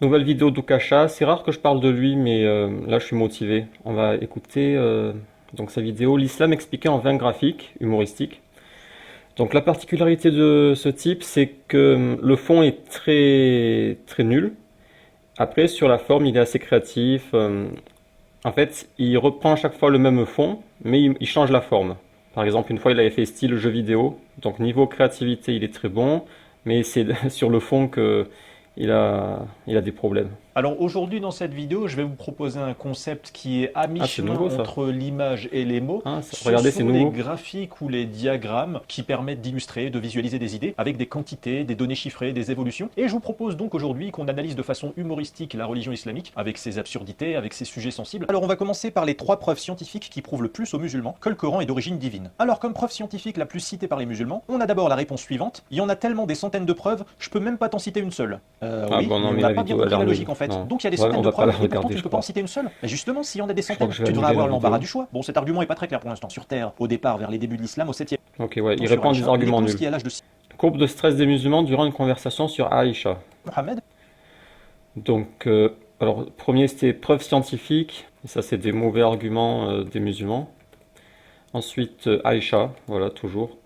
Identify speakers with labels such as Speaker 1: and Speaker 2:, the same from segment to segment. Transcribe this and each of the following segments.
Speaker 1: Nouvelle vidéo d'Ukasha. C'est rare que je parle de lui, mais là je suis motivé. On va écouter donc sa vidéo L'islam expliqué en 20 graphiques humoristiques. Donc la particularité de ce type, c'est que le fond est très très nul. Après, sur la forme, il est assez créatif. En fait, il reprend à chaque fois le même fond, mais il change la forme. Par exemple, une fois, il avait fait style jeu vidéo. Donc niveau créativité, il est très bon, mais c'est sur le fond que il a des problèmes.
Speaker 2: Alors aujourd'hui dans cette vidéo, je vais vous proposer un concept qui est à
Speaker 1: Ah, c'est
Speaker 2: mi-chemin
Speaker 1: nouveau ça.
Speaker 2: entre l'image et les mots.
Speaker 1: Ah,
Speaker 2: Ce
Speaker 1: regardez, c'est
Speaker 2: sont les
Speaker 1: nouveau.
Speaker 2: graphiques ou les diagrammes qui permettent d'illustrer, de visualiser des idées avec des quantités, des données chiffrées, des évolutions. Et je vous propose donc aujourd'hui qu'on analyse de façon humoristique la religion islamique avec ses absurdités, avec ses sujets sensibles. Alors on va commencer par les 3 preuves scientifiques qui prouvent le plus aux musulmans que le Coran est d'origine divine. Alors comme preuve scientifique la plus citée par les musulmans, on a d'abord la réponse suivante. Il y en a tellement des centaines de preuves, je peux même pas t'en citer une seule.
Speaker 1: Ah
Speaker 2: Oui,
Speaker 1: bon, non,
Speaker 2: on
Speaker 1: mais
Speaker 2: n'a
Speaker 1: la
Speaker 2: pas bien
Speaker 1: vidéo a
Speaker 2: compris
Speaker 1: l'air
Speaker 2: la
Speaker 1: nulle.
Speaker 2: logique en fait.
Speaker 1: Non.
Speaker 2: Donc il y a des
Speaker 1: Ouais,
Speaker 2: centaines
Speaker 1: on
Speaker 2: de
Speaker 1: va pas
Speaker 2: preuves
Speaker 1: la
Speaker 2: et pourtant
Speaker 1: regarder,
Speaker 2: tu ne
Speaker 1: je
Speaker 2: peux pas en
Speaker 1: crois.
Speaker 2: citer une seule. Mais justement, s'il y en a des
Speaker 1: Je crois
Speaker 2: centaines,
Speaker 1: que je vais
Speaker 2: tu devrais
Speaker 1: annuler la
Speaker 2: avoir l'embarras
Speaker 1: vidéo.
Speaker 2: du choix. Bon, cet argument est pas très clair pour l'instant. Sur Terre, au départ, vers les débuts de l'islam, au 7e
Speaker 1: Ok, ouais, il
Speaker 2: sur
Speaker 1: répond à des
Speaker 2: Aïcha,
Speaker 1: arguments
Speaker 2: l'épouse
Speaker 1: nuls.
Speaker 2: qui a l'âge de
Speaker 1: Courbe de stress des musulmans durant une conversation sur Aïcha.
Speaker 2: Mohammed,
Speaker 1: Donc, alors, premier, c'était preuve scientifique. Et ça, c'est des mauvais arguments des musulmans. Ensuite, Aïcha, voilà, toujours.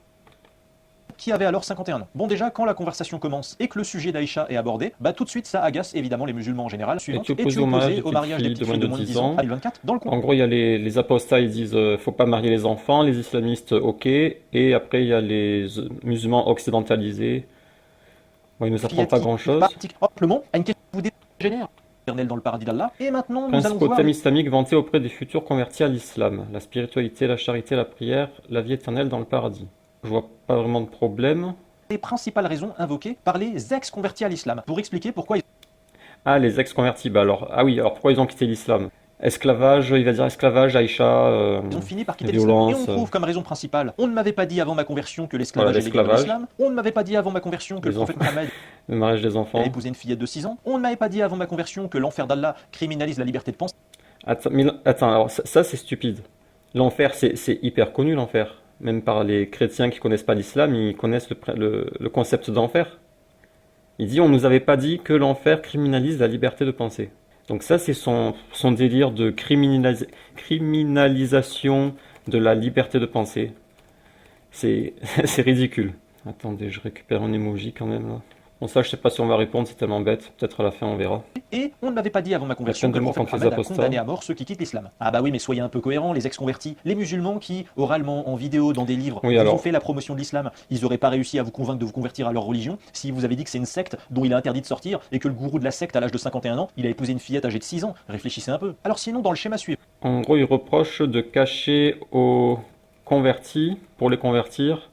Speaker 2: qui avait alors 51 ans. Bon, déjà, quand la conversation commence et que le sujet d'Aïcha est abordé, bah tout de suite, ça agace évidemment les musulmans en général.
Speaker 1: Es-tu
Speaker 2: Suivante, es-tu
Speaker 1: opposé au mariage
Speaker 2: opposé
Speaker 1: des
Speaker 2: au
Speaker 1: petites
Speaker 2: mariage des
Speaker 1: filles de
Speaker 2: petites
Speaker 1: moins
Speaker 2: filles
Speaker 1: de
Speaker 2: de moins de
Speaker 1: 10
Speaker 2: 10 ans à
Speaker 1: ans?
Speaker 2: 2024 dans le
Speaker 1: En gros, il y a les apostats, ils disent faut pas marier les enfants, les islamistes, ok. Et après, il y a les musulmans occidentalisés. Bon, ils nous apprennent pas
Speaker 2: qui
Speaker 1: grand-chose.
Speaker 2: pratique simplement à une question qui vous dégénère éternel dans le paradis d'Allah. Et maintenant, nous allons
Speaker 1: Principaux
Speaker 2: voir
Speaker 1: thèmes
Speaker 2: les
Speaker 1: islamiques vantés auprès des futurs convertis à l'islam. La spiritualité, la charité, la prière, la vie éternelle dans le paradis. Je vois pas vraiment de problème.
Speaker 2: principales raisons invoquées par les ex-convertis à l'islam pour expliquer pourquoi
Speaker 1: Ah, les ex-convertis, bah alors, ah oui, alors pourquoi ils ont quitté l'islam? Esclavage, il va dire esclavage, Aïcha,
Speaker 2: ils ont fini par quitter l'islam. Et on
Speaker 1: violence,
Speaker 2: trouve comme raison principale, on ne m'avait pas dit avant ma conversion que
Speaker 1: voilà,
Speaker 2: l'esclavage est légal dans
Speaker 1: l'esclavage,
Speaker 2: l'islam, on ne m'avait pas dit avant ma conversion que le
Speaker 1: les
Speaker 2: prophète
Speaker 1: enfants,
Speaker 2: Mohammed
Speaker 1: le mariage des
Speaker 2: a
Speaker 1: enfants.
Speaker 2: épousé une fillette de 6 ans, on ne m'avait pas dit avant ma conversion que l'enfer d'Allah criminalise la liberté de pensée.
Speaker 1: Attends, attends, alors ça, c'est stupide. L'enfer, c'est hyper connu l'enfer. Même par les chrétiens qui connaissent pas l'islam, ils connaissent le concept d'enfer. Il dit, on nous avait pas dit que l'enfer criminalise la liberté de penser. Donc ça, c'est son délire de criminalisation de la liberté de penser. C'est c'est ridicule. Attendez, je récupère un emoji quand même là. Bon, ça, je sais pas si on va répondre, c'est tellement bête. Peut-être à la fin, on verra.
Speaker 2: Et on ne m'avait pas dit avant ma
Speaker 1: La
Speaker 2: conversion
Speaker 1: peine
Speaker 2: que
Speaker 1: de
Speaker 2: le
Speaker 1: mort
Speaker 2: prophète
Speaker 1: contre les
Speaker 2: Mohammed a
Speaker 1: apostats.
Speaker 2: condamné à mort ceux qui quittent l'islam. Ah bah oui, mais soyez un peu cohérents, les ex-convertis, les musulmans qui, oralement, en vidéo, dans des livres,
Speaker 1: Oui,
Speaker 2: vous ont
Speaker 1: alors,
Speaker 2: fait la promotion de l'islam, ils n'auraient pas réussi à vous convaincre de vous convertir à leur religion si vous avez dit que c'est une secte dont il est interdit de sortir et que le gourou de la secte à l'âge de 51 ans, il a épousé une fillette âgée de 6 ans. Réfléchissez un peu. Alors sinon, dans le schéma suivant,
Speaker 1: en gros, il reproche de cacher aux convertis, pour les convertir,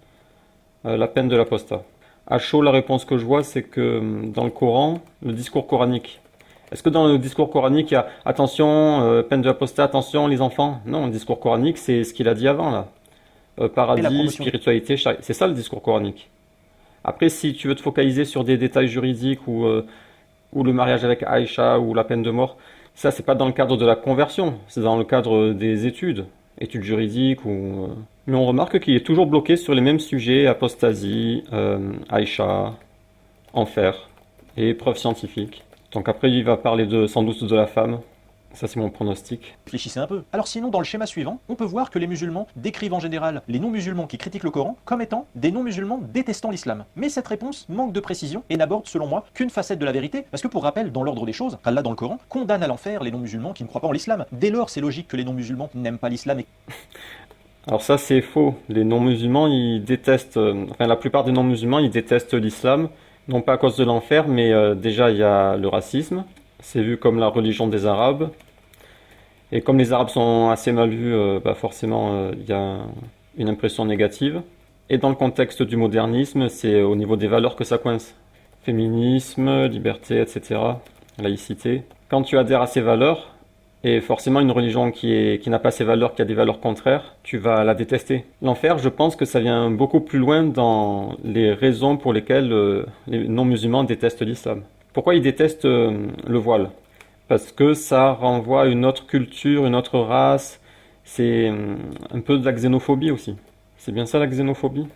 Speaker 1: la peine de l'apostat. À chaud, la réponse que je vois, c'est que dans le Coran, le discours coranique. Est-ce que dans le discours coranique, il y a attention, peine de l'apostat, attention les enfants? Non, le discours coranique, c'est ce qu'il a dit avant là.
Speaker 2: et la
Speaker 1: Paradis,
Speaker 2: promotion
Speaker 1: spiritualité, c'est ça le discours coranique. Après, si tu veux te focaliser sur des détails juridiques ou le mariage avec Aïcha ou la peine de mort, ça, c'est pas dans le cadre de la conversion, c'est dans le cadre des études, études juridiques ou. Mais on remarque qu'il est toujours bloqué sur les mêmes sujets, apostasie, Aïcha, enfer et preuves scientifiques. Donc après, il va parler sans doute de la femme. Ça, c'est mon pronostic.
Speaker 2: réfléchissez un peu. Alors sinon, dans le schéma suivant, on peut voir que les musulmans décrivent en général les non-musulmans qui critiquent le Coran comme étant des non-musulmans détestant l'islam. Mais cette réponse manque de précision et n'aborde, selon moi, qu'une facette de la vérité, parce que pour rappel, dans l'ordre des choses, Allah dans le Coran condamne à l'enfer les non-musulmans qui ne croient pas en l'islam. Dès lors, c'est logique que les non-musulmans n'aiment pas l'islam et
Speaker 1: Alors ça, c'est faux. Les non-musulmans, ils détestent, enfin la plupart des non-musulmans, ils détestent l'islam, non pas à cause de l'enfer, mais déjà il y a le racisme. C'est vu comme la religion des Arabes. Et comme les Arabes sont assez mal vus, bah forcément, il y a une impression négative. Et dans le contexte du modernisme, c'est au niveau des valeurs que ça coince. Féminisme, liberté, etc. Laïcité. Quand tu adhères à ces valeurs, et forcément une religion qui n'a pas ces valeurs, qui a des valeurs contraires, tu vas la détester. L'enfer, je pense que ça vient beaucoup plus loin dans les raisons pour lesquelles les non-musulmans détestent l'islam. Pourquoi ils détestent le voile? Parce que ça renvoie à une autre culture, une autre race. C'est un peu de la xénophobie aussi. C'est bien ça la xénophobie?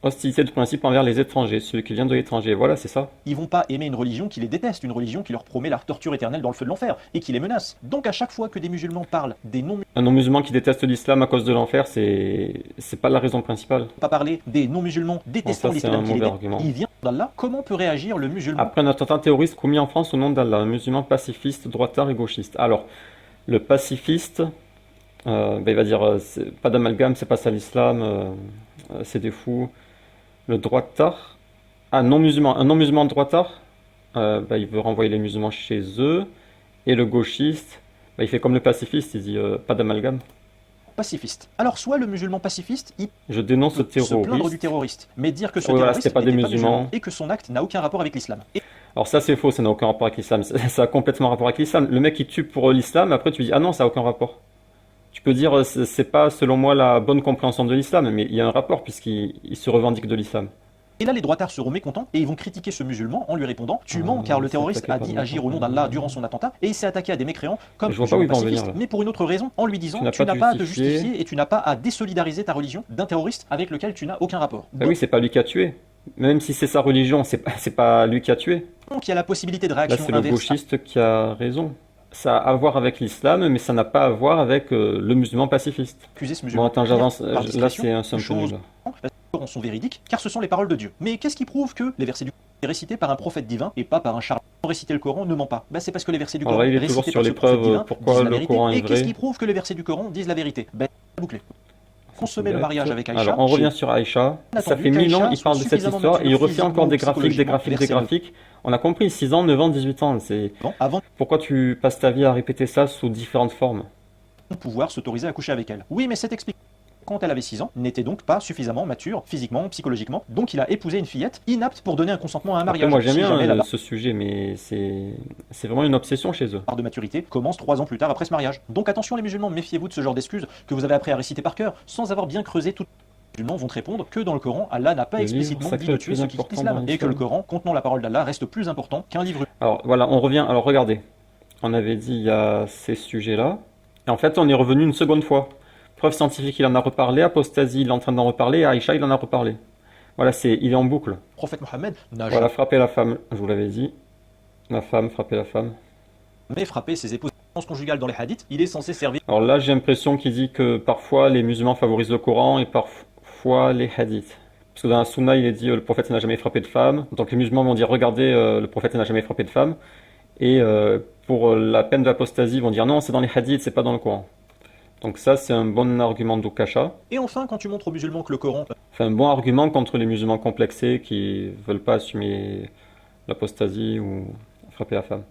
Speaker 1: hostilité de principe envers les étrangers, celui qui vient de l'étranger. Voilà, c'est ça.
Speaker 2: Ils vont pas aimer une religion qui les déteste, une religion qui leur promet la torture éternelle dans le feu de l'enfer et qui les menace. Donc à chaque fois que des musulmans parlent des non-musulmans,
Speaker 1: Un non-musulman qui déteste l'islam à cause de l'enfer, c'est pas la raison principale.
Speaker 2: pas parler des non-musulmans détestant
Speaker 1: Bon, ça, c'est
Speaker 2: l'islam
Speaker 1: un
Speaker 2: qui les
Speaker 1: mauvais
Speaker 2: déteste,
Speaker 1: argument.
Speaker 2: il vient d'Allah, comment peut réagir le musulman?
Speaker 1: Après un attentat terroriste commis en France au nom d'Allah, un musulman pacifiste, droitard et gauchiste. Alors, le pacifiste, il va dire pas d'amalgame, c'est pas ça l'islam, c'est des fous. Le droitard, un non-musulman droitard, il veut renvoyer les musulmans chez eux. Et le gauchiste, il fait comme le pacifiste, il dit pas d'amalgame.
Speaker 2: Pacifiste. Alors soit le musulman pacifiste, il
Speaker 1: Je dénonce le
Speaker 2: peut se plaindre
Speaker 1: terroriste.
Speaker 2: du terroriste, mais dire que ce
Speaker 1: Oui, voilà,
Speaker 2: terroriste
Speaker 1: c'était pas des
Speaker 2: n'était pas
Speaker 1: musulmans.
Speaker 2: musulman et que son acte n'a aucun rapport avec l'islam. Et
Speaker 1: Alors ça c'est faux, ça n'a aucun rapport avec l'islam. Ça a complètement rapport avec l'islam. Le mec il tue pour l'islam, après tu dis ah non, ça n'a aucun rapport. Tu peux dire c'est pas selon moi la bonne compréhension de l'islam, mais il y a un rapport puisqu'il se revendique de l'islam.
Speaker 2: là, les droitards seront mécontents et ils vont critiquer ce musulman en lui répondant « Tu mens car le
Speaker 1: il s'est
Speaker 2: terroriste
Speaker 1: attaqué
Speaker 2: a
Speaker 1: par
Speaker 2: dit
Speaker 1: des
Speaker 2: agir au nom
Speaker 1: musulmans.
Speaker 2: d'Allah durant son attentat et il s'est attaqué à des mécréants comme
Speaker 1: Je vois pas où
Speaker 2: musulman
Speaker 1: ils vont en venir,
Speaker 2: pacifiste,
Speaker 1: là.
Speaker 2: mais pour une autre raison, en lui disant
Speaker 1: Tu n'as
Speaker 2: Tu
Speaker 1: pas
Speaker 2: n'as
Speaker 1: de
Speaker 2: pas à te
Speaker 1: justifier.
Speaker 2: justifier et tu n'as pas à désolidariser ta religion d'un terroriste avec lequel tu n'as aucun rapport.
Speaker 1: Bah oui, c'est pas lui qui a tué. Même si c'est sa religion, c'est pas lui qui a tué.
Speaker 2: Donc il y a la possibilité de
Speaker 1: Là
Speaker 2: réaction
Speaker 1: c'est le
Speaker 2: inverse
Speaker 1: gauchiste qui a raison. Ça a à voir avec l'islam, mais ça n'a pas à voir avec le musulman pacifiste.
Speaker 2: à accuser ce
Speaker 1: Bon
Speaker 2: musulman.
Speaker 1: attends, j'avance.
Speaker 2: Par
Speaker 1: Là
Speaker 2: discrétion,
Speaker 1: c'est un peu
Speaker 2: chose-
Speaker 1: nul.
Speaker 2: Les Corans sont véridiques car ce sont les paroles de Dieu. Mais qu'est-ce qui prouve que les versets du Coran récités par un prophète divin et pas par un charlatan? Réciter le Coran ne ment pas. C'est parce que les versets du
Speaker 1: Alors
Speaker 2: Coran
Speaker 1: là, il est toujours
Speaker 2: récités
Speaker 1: sur
Speaker 2: par ce
Speaker 1: l'épreuve,
Speaker 2: prophète divin
Speaker 1: pourquoi
Speaker 2: disent la
Speaker 1: le
Speaker 2: vérité.
Speaker 1: Coran est
Speaker 2: Et qu'est-ce
Speaker 1: vrai.
Speaker 2: qui prouve que les versets du Coran disent la vérité? Bouclé. Consommer le mariage avec Aïcha.
Speaker 1: Alors on revient sur Aïcha. Ça
Speaker 2: attendu
Speaker 1: fait 1000 ans,
Speaker 2: qu'Aïcha
Speaker 1: il parle de
Speaker 2: soit
Speaker 1: cette
Speaker 2: suffisamment
Speaker 1: histoire et il
Speaker 2: mature
Speaker 1: refait encore des
Speaker 2: physiquement,
Speaker 1: graphiques, des graphiques, des
Speaker 2: psychologiquement,
Speaker 1: graphiques. On a compris, 6 ans, 9 ans, 18 ans.
Speaker 2: avant
Speaker 1: Pourquoi tu passes ta vie à répéter ça sous différentes formes?
Speaker 2: de pouvoir s'autoriser à coucher avec elle. Oui, mais cette explication, quand elle avait 6 ans, n'était donc pas suffisamment mature, physiquement, psychologiquement. Donc il a épousé une fillette inapte pour donner un consentement à un
Speaker 1: Après,
Speaker 2: mariage.
Speaker 1: moi j'aime
Speaker 2: Si
Speaker 1: bien
Speaker 2: jamais la barre
Speaker 1: ce sujet, mais c'est vraiment une obsession chez eux.
Speaker 2: de maturité commence 3 ans plus tard après ce mariage. Donc attention les musulmans, méfiez-vous de ce genre d'excuses que vous avez appris à réciter par cœur, sans avoir bien creusé tout. Les musulmans vont te répondre que dans le Coran, Allah n'a pas
Speaker 1: Le livre
Speaker 2: explicitement
Speaker 1: sacré
Speaker 2: dit de
Speaker 1: le
Speaker 2: tuer
Speaker 1: plus
Speaker 2: ceux qui quittent
Speaker 1: important dans
Speaker 2: l'islam, et que le
Speaker 1: l'islam.
Speaker 2: Coran, contenant la parole d'Allah, reste plus important qu'un livre.
Speaker 1: Alors voilà, on revient. Alors regardez, on avait dit il y a ces sujets-là, et en fait on est revenu une seconde fois. Preuve scientifique, il en a reparlé, apostasie, il est en train d'en reparler, et Aïcha, il en a reparlé. Voilà, il est en boucle.
Speaker 2: Le prophète Mohammed n'a
Speaker 1: Voilà, frapper la femme, je vous l'avais dit. La femme, frapper la femme.
Speaker 2: jamais frappé ses épouses. Conjugale dans les hadiths, il est censé servir
Speaker 1: Alors là, j'ai l'impression qu'il dit que parfois les musulmans favorisent le Coran et parfois les hadiths. Parce que dans la Sunna, il est dit le prophète n'a jamais frappé de femme. Donc les musulmans vont dire regardez, le prophète n'a jamais frappé de femme. Et pour la peine d'apostasie, ils vont dire non, c'est dans les hadiths, c'est pas dans le Coran. Donc ça, c'est un bon argument d'Ukasha.
Speaker 2: Et enfin, quand tu montres aux musulmans que le Coran
Speaker 1: Enfin, un bon argument contre les musulmans complexés qui veulent pas assumer l'apostasie ou frapper la femme.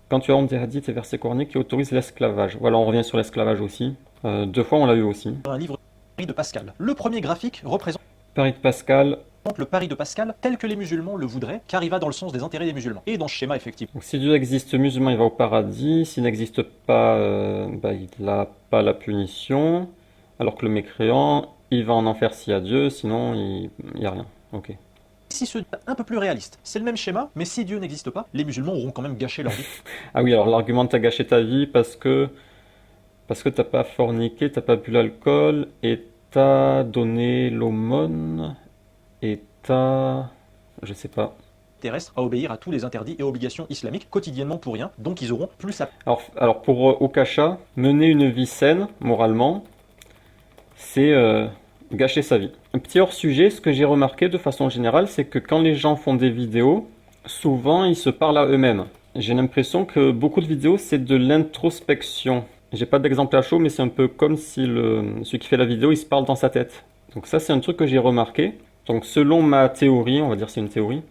Speaker 1: Quand tu as honte des hadiths et versets coraniques qui autorisent l'esclavage. Voilà, on revient sur l'esclavage aussi. 2 fois, on l'a eu aussi.
Speaker 2: un livre Paris de Pascal. Le premier graphique représente
Speaker 1: Paris de Pascal.
Speaker 2: le pari de Pascal tel que les musulmans le voudraient, car il va dans le sens des intérêts des musulmans. Et dans ce schéma, effectivement,
Speaker 1: Donc, si Dieu existe musulman, il va au paradis. S'il n'existe pas, il n'a pas la punition. Alors que le mécréant, il va en enfer s'il y a Dieu, sinon il n'y a rien. Ok.
Speaker 2: si ce un peu plus réaliste, c'est le même schéma, mais si Dieu n'existe pas, les musulmans auront quand même gâché leur vie.
Speaker 1: Ah oui, alors l'argument t'as gâché ta vie parce que t'as pas forniqué, t'as pas bu l'alcool et t'as donné l'aumône et je sais pas.
Speaker 2: Terrestre à obéir à tous les interdits et obligations islamiques quotidiennement pour rien, donc ils auront plus à
Speaker 1: Alors pour Okasha, mener une vie saine, moralement, c'est gâcher sa vie. Un petit hors-sujet, ce que j'ai remarqué de façon générale, c'est que quand les gens font des vidéos, souvent ils se parlent à eux-mêmes. J'ai l'impression que beaucoup de vidéos, c'est de l'introspection. J'ai pas d'exemple à chaud, mais c'est un peu comme si celui qui fait la vidéo, il se parle dans sa tête. Donc ça, c'est un truc que j'ai remarqué. Donc selon ma théorie, on va dire c'est une théorie,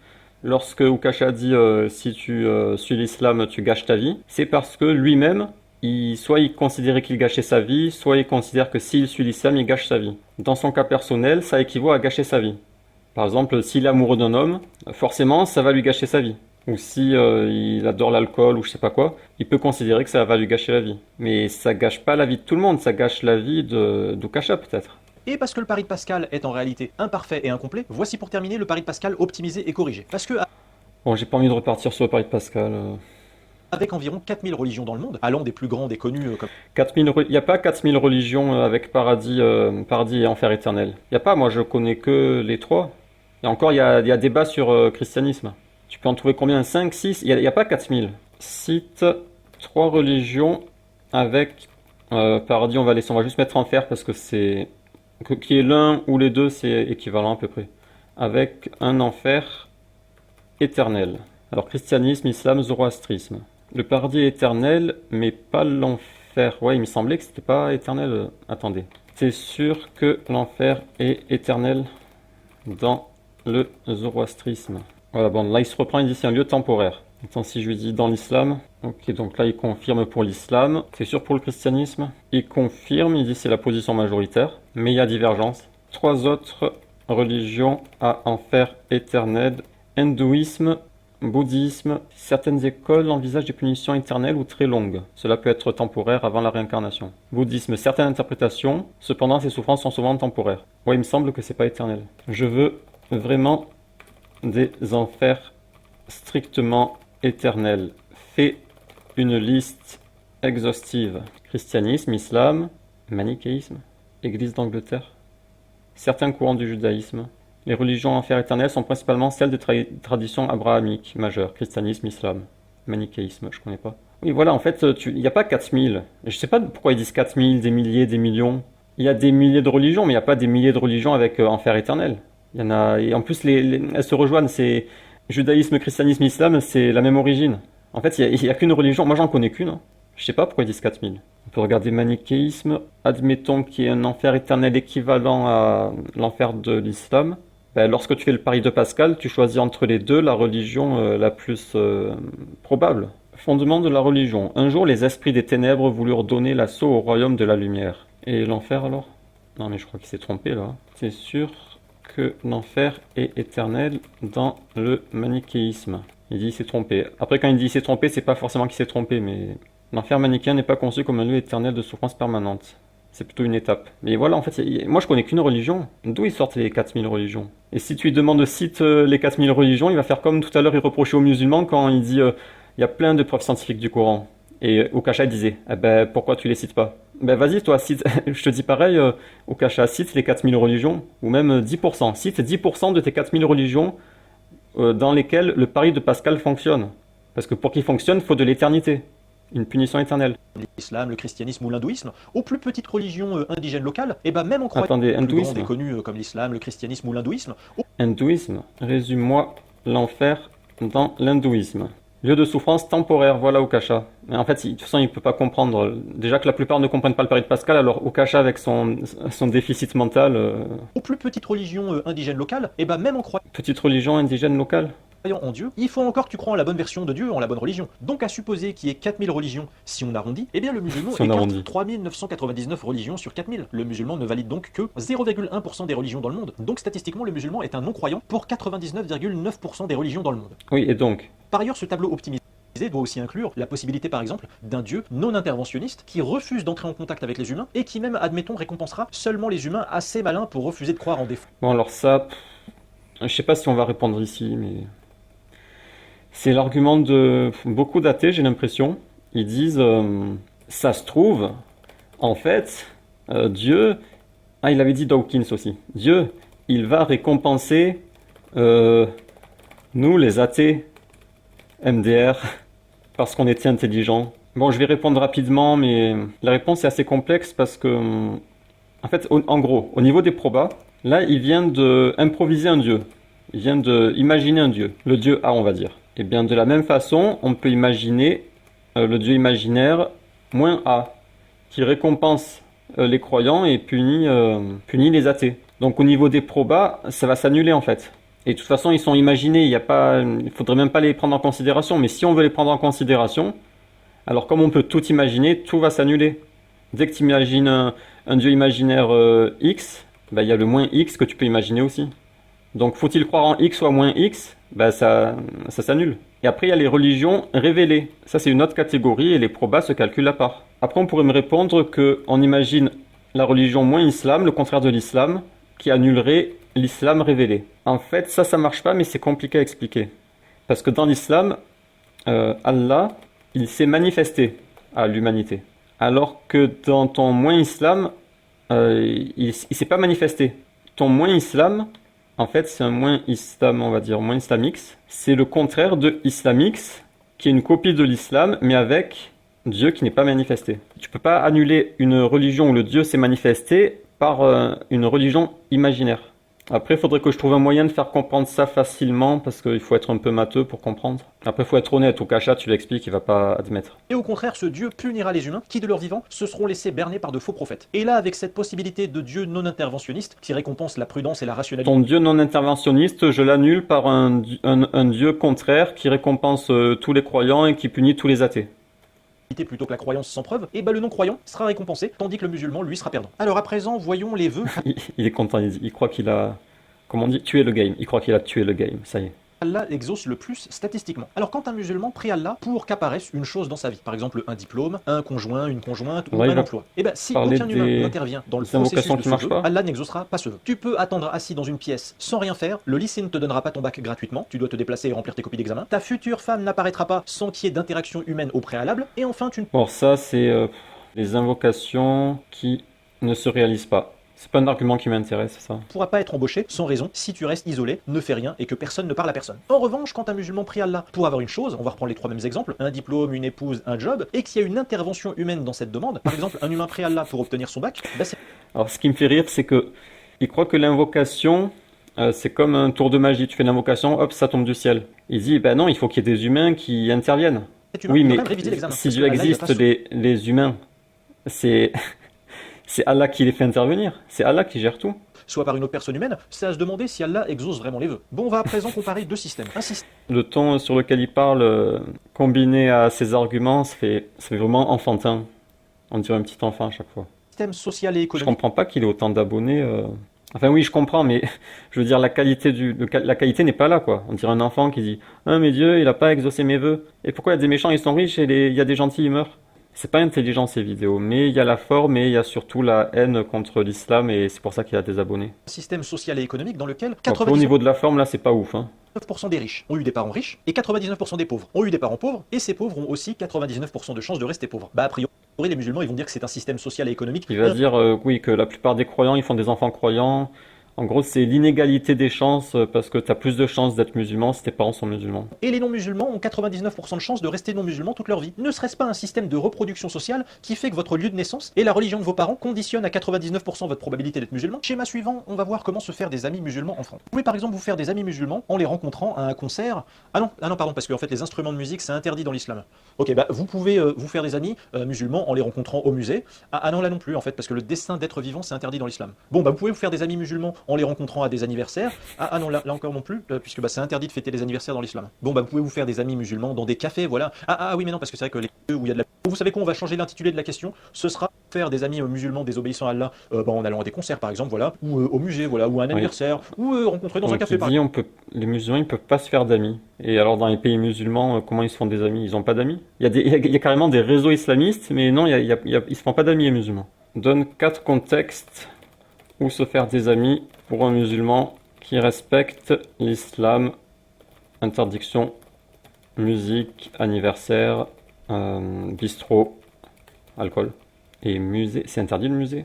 Speaker 1: lorsque Ukasha dit si tu suis l'islam, tu gâches ta vie, c'est parce que lui-même, soit il considérait qu'il gâchait sa vie, soit il considère que s'il suit l'islam, il gâche sa vie. Dans son cas personnel, ça équivaut à gâcher sa vie. Par exemple, s'il est amoureux d'un homme, forcément, ça va lui gâcher sa vie. Ou si il adore l'alcool ou je sais pas quoi, il peut considérer que ça va lui gâcher la vie. Mais ça gâche pas la vie de tout le monde, ça gâche la vie d'Ukasha peut-être.
Speaker 2: Et parce que le pari de Pascal est en réalité imparfait et incomplet, voici pour terminer le pari de Pascal optimisé et corrigé. Parce que
Speaker 1: Bon, j'ai pas envie de repartir sur le pari de Pascal.
Speaker 2: avec environ 4000 religions dans le monde, allant des plus grandes et connues comme
Speaker 1: 4000, il n'y a pas 4000 religions avec paradis et enfer éternel. Il n'y a pas, moi je connais que les 3. Et encore, il y a débat sur christianisme. Tu peux en trouver combien? 5, 6? Il y a pas 4000. Cite 3 religions avec paradis, on va juste mettre enfer parce que c'est... Qui est l'un ou les deux, c'est équivalent à peu près. Avec un enfer éternel. Alors christianisme, islam, zoroastrisme. Le paradis est éternel, mais pas l'enfer. Ouais, il me semblait que c'était pas éternel. Attendez. C'est sûr que l'enfer est éternel dans le zoroastrisme. Voilà, bon, là il se reprend, il dit c'est un lieu temporaire. Attends, si je lui dis dans l'islam. Ok, donc là il confirme pour l'islam. C'est sûr pour le christianisme. Il confirme, il dit c'est la position majoritaire. Mais il y a divergence. 3 autres religions à enfer éternel. Hindouisme, bouddhisme. Certaines écoles envisagent des punitions éternelles ou très longues. Cela peut être temporaire avant la réincarnation. Bouddhisme, certaines interprétations. Cependant, ces souffrances sont souvent temporaires. Ouais, il me semble que c'est pas éternel. Je veux vraiment des enfers strictement éternels. Fais une liste exhaustive. Christianisme, islam, manichéisme, Église d'Angleterre. Certains courants du judaïsme. Les religions enfer éternel sont principalement celles de tradition abrahamique majeure. Christianisme, islam, manichéisme, je connais pas. Oui, voilà, en fait, il n'y a pas 4000. Je sais pas pourquoi ils disent 4000, des milliers, des millions. Il y a des milliers de religions, mais il n'y a pas des milliers de religions avec enfer éternel. Il y en a, et en plus, elles se rejoignent. C'est judaïsme, christianisme, islam, c'est la même origine. En fait, il y a qu'une religion. Moi, j'en connais qu'une. Hein. Je sais pas pourquoi ils disent 4000. On peut regarder manichéisme. Admettons qu'il y ait un enfer éternel équivalent à l'enfer de l'islam. Ben, lorsque tu fais le pari de Pascal, tu choisis entre les deux la religion la plus probable. Fondement de la religion. Un jour, les esprits des ténèbres voulurent donner l'assaut au royaume de la lumière. Et l'enfer alors? Non, mais je crois qu'il s'est trompé là. C'est sûr que l'enfer est éternel dans le manichéisme. Il dit il s'est trompé. Après, quand il dit il s'est trompé, c'est pas forcément qu'il s'est trompé, mais l'enfer manichéen n'est pas conçu comme un lieu éternel de souffrance permanente. C'est plutôt une étape. Mais voilà, en fait, moi je connais qu'une religion. D'où ils sortent les 4000 religions? Et si tu lui demandes cite les 4000 religions, il va faire comme tout à l'heure il reprochait aux musulmans quand il dit il y a plein de preuves scientifiques du Coran. Et Okasha disait eh ben pourquoi tu les cites pas? Ben vas-y toi, cite, je te dis pareil, Okasha, cite les 4000 religions, ou même 10%. Cite 10% de tes 4000 religions dans lesquelles le pari de Pascal fonctionne. Parce que pour qu'il fonctionne, il faut de l'éternité. Une punition éternelle.
Speaker 2: L'islam, le christianisme ou l'hindouisme, aux plus petites religions indigènes locales, et ben même en croyant
Speaker 1: Attendez,
Speaker 2: plus
Speaker 1: hindouisme.
Speaker 2: grandes et connues comme l'islam, le christianisme ou l'hindouisme.
Speaker 1: Hindouisme, résume-moi l'enfer dans l'hindouisme. Lieu de souffrance temporaire, voilà Okasha. Mais en fait, de toute façon, il ne peut pas comprendre. Déjà que la plupart ne comprennent pas le pari de Pascal, alors Okasha avec son déficit mental...
Speaker 2: Aux plus petites religions indigènes locales, et ben même en croyant
Speaker 1: Petite religion indigène locale.
Speaker 2: en Dieu, il faut encore que tu crois en la bonne version de Dieu, en la bonne religion. Donc à supposer qu'il y ait 4000 religions, si on arrondit, eh bien le musulman
Speaker 1: Si on
Speaker 2: écarte
Speaker 1: arrondit.
Speaker 2: 3999 religions sur 4000. Le musulman ne valide donc que 0,1% des religions dans le monde. Donc statistiquement, le musulman est un non-croyant pour 99,9% des religions dans le monde.
Speaker 1: Oui, et donc
Speaker 2: Par ailleurs, ce tableau optimisé doit aussi inclure la possibilité par exemple d'un dieu non interventionniste qui refuse d'entrer en contact avec les humains et qui même, admettons, récompensera seulement les humains assez malins pour refuser de croire en défaut.
Speaker 1: Bon, alors ça... Je sais pas si on va répondre ici, mais... C'est l'argument de beaucoup d'athées, j'ai l'impression. Ils disent, ça se trouve, en fait, Dieu... Ah, il avait dit Dawkins aussi. Dieu, il va récompenser nous, les athées, MDR, parce qu'on était intelligents. Bon, je vais répondre rapidement, mais la réponse est assez complexe parce que, en fait, en gros, au niveau des probas, là, il vient d'improviser un dieu. Il vient d'imaginer un dieu. Le dieu A, on va dire. Et bien, de la même façon, on peut imaginer le dieu imaginaire moins A, qui récompense les croyants et punit les athées. Donc, au niveau des probas, ça va s'annuler en fait. Et de toute façon, ils sont imaginés, il faudrait même pas les prendre en considération. Mais si on veut les prendre en considération, alors comme on peut tout imaginer, tout va s'annuler. Dès que tu imagines un dieu imaginaire X, bah, il y a le moins X que tu peux imaginer aussi. Donc faut-il croire en X ou en moins X? Bah, ça s'annule. Et après, il y a les religions révélées. Ça, c'est une autre catégorie et les probas se calculent à part. Après, on pourrait me répondre qu'on imagine la religion moins islam, le contraire de l'islam, qui annulerait l'islam révélé. En fait, ça marche pas, mais c'est compliqué à expliquer. Parce que dans l'islam, Allah, il s'est manifesté à l'humanité. Alors que dans ton moins islam, il s'est pas manifesté. Ton moins islam, En fait, c'est un moins islam, on va dire, moins islamix. C'est le contraire de islamix, qui est une copie de l'islam, mais avec Dieu qui n'est pas manifesté. Tu peux pas annuler une religion où le Dieu s'est manifesté par une religion imaginaire. Après, il faudrait que je trouve un moyen de faire comprendre ça facilement, parce qu'il faut être un peu matheux pour comprendre. Après, il faut être honnête. Au Kasha, tu l'expliques, il va pas admettre.
Speaker 2: Et au contraire, ce Dieu punira les humains qui, de leur vivant, se seront laissés berner par de faux prophètes. Et là, avec cette possibilité de Dieu non interventionniste, qui récompense la prudence et la rationalité,
Speaker 1: Ton Dieu non interventionniste, je l'annule par un Dieu contraire qui récompense tous les croyants et qui punit tous les athées.
Speaker 2: plutôt que la croyance sans preuve, et bah le non-croyant sera récompensé, tandis que le musulman, lui, sera perdant. Alors à présent, voyons les vœux
Speaker 1: Il est content, il croit qu'il a, comment on dit, tué le game. Il croit qu'il a tué le game, ça y est.
Speaker 2: Allah exauce le plus statistiquement. Alors quand un musulman prie Allah pour qu'apparaisse une chose dans sa vie, par exemple un diplôme, un conjoint, une conjointe ou
Speaker 1: Ouais, il
Speaker 2: un
Speaker 1: va
Speaker 2: emploi, et bien si
Speaker 1: parler
Speaker 2: aucun humain
Speaker 1: des
Speaker 2: n'intervient dans le
Speaker 1: invocations
Speaker 2: processus de
Speaker 1: qui
Speaker 2: ce
Speaker 1: marchent
Speaker 2: vœu,
Speaker 1: pas.
Speaker 2: Allah n'exaucera pas ce vœu. Tu peux attendre assis dans une pièce sans rien faire, le lycée ne te donnera pas ton bac gratuitement, tu dois te déplacer et remplir tes copies d'examen, ta future femme n'apparaîtra pas sans qu'il y ait d'interaction humaine au préalable, et enfin tu ne
Speaker 1: Bon, ça, c'est les invocations qui ne se réalisent pas. C'est pas un argument qui m'intéresse, ça.
Speaker 2: pourras pas être embauché sans raison si tu restes isolé, ne fais rien et que personne ne parle à personne. En revanche, quand un musulman prie Allah pour avoir une chose, on va reprendre les trois mêmes exemples, un diplôme, une épouse, un job, et qu'il y a une intervention humaine dans cette demande, par exemple un humain prie Allah pour obtenir son bac, bah c'est
Speaker 1: Alors, ce qui me fait rire, c'est que il croit que l'invocation, c'est comme un tour de magie. Tu fais l'invocation, hop, ça tombe du ciel. Il dit, ben non, il faut qu'il y ait des humains qui interviennent.
Speaker 2: cet humain.
Speaker 1: Oui,
Speaker 2: Il doit
Speaker 1: mais
Speaker 2: quand même réviser l'examen.
Speaker 1: si
Speaker 2: Parce
Speaker 1: Dieu
Speaker 2: que Allah, il va
Speaker 1: existe,
Speaker 2: pas
Speaker 1: les humains, c'est c'est Allah qui les fait intervenir. C'est Allah qui gère tout.
Speaker 2: soit par une autre personne humaine, c'est à se demander si Allah exauce vraiment les vœux. Bon, on va à présent comparer deux systèmes. Un système
Speaker 1: Le ton sur lequel il parle, combiné à ses arguments, ça fait vraiment enfantin. On dirait un petit enfant à chaque fois.
Speaker 2: social et
Speaker 1: Je
Speaker 2: économique.
Speaker 1: comprends pas qu'il ait autant d'abonnés. Enfin oui, je comprends, mais je veux dire, la qualité la qualité n'est pas là, quoi. On dirait un enfant qui dit, ah mais Dieu, il a pas exaucé mes vœux. Et pourquoi il y a des méchants, ils sont riches et il y a des gentils, ils meurent? C'est pas intelligent ces vidéos, mais il y a la forme et il y a surtout la haine contre l'islam et c'est pour ça qu'il y a des abonnés.
Speaker 2: Un système social et économique dans lequel
Speaker 1: Bon, après, au
Speaker 2: 99%
Speaker 1: niveau de la forme, là, c'est pas ouf, hein.
Speaker 2: des riches ont eu des parents riches et 99% des pauvres ont eu des parents pauvres et ces pauvres ont aussi 99% de chances de rester pauvres. Bah a priori, les musulmans ils vont dire que c'est un système social et économique.
Speaker 1: Il va dire, oui, que la plupart des croyants, ils font des enfants croyants. En gros, c'est l'inégalité des chances parce que tu as plus de chances d'être musulman si tes parents sont musulmans.
Speaker 2: Et les non-musulmans ont 99% de chances de rester non-musulmans toute leur vie. Ne serait-ce pas un système de reproduction sociale qui fait que votre lieu de naissance et la religion de vos parents conditionnent à 99% votre probabilité d'être musulman? Schéma suivant, on va voir comment se faire des amis musulmans en France. Vous pouvez par exemple vous faire des amis musulmans en les rencontrant à un concert. Ah non, pardon, parce qu'en fait les instruments de musique c'est interdit dans l'islam. Ok, bah vous pouvez vous faire des amis musulmans en les rencontrant au musée. Ah non, là non plus en fait, parce que le destin d'être vivant c'est interdit dans l'islam. Bon, bah vous pouvez vous faire des amis musulmans en les rencontrant à des anniversaires. Ah non, là encore non plus, puisque bah, c'est interdit de fêter les anniversaires dans l'islam. Bon, bah vous pouvez vous faire des amis musulmans dans des cafés, voilà. Ah oui, mais non, parce que c'est vrai que les lieux où il y a de la... Vous savez quoi, on va changer l'intitulé de la question. Ce sera faire des amis musulmans désobéissants à Allah en allant à des concerts par exemple, voilà, ou au musée, voilà, ou à un anniversaire, ou rencontrer dans un
Speaker 1: Donc
Speaker 2: café
Speaker 1: il
Speaker 2: par
Speaker 1: dit,
Speaker 2: exemple.
Speaker 1: les musulmans, ils peuvent pas se faire d'amis. Et alors dans les pays musulmans, comment ils se font des amis? Ils ont pas d'amis? Il y a carrément des réseaux islamistes, mais non, ils se font pas d'amis les musulmans. Donne 4 contextes où se faire des amis pour un musulman qui respecte l'islam. Interdiction, musique, anniversaire, bistrot, alcool. Et musée, c'est interdit le musée?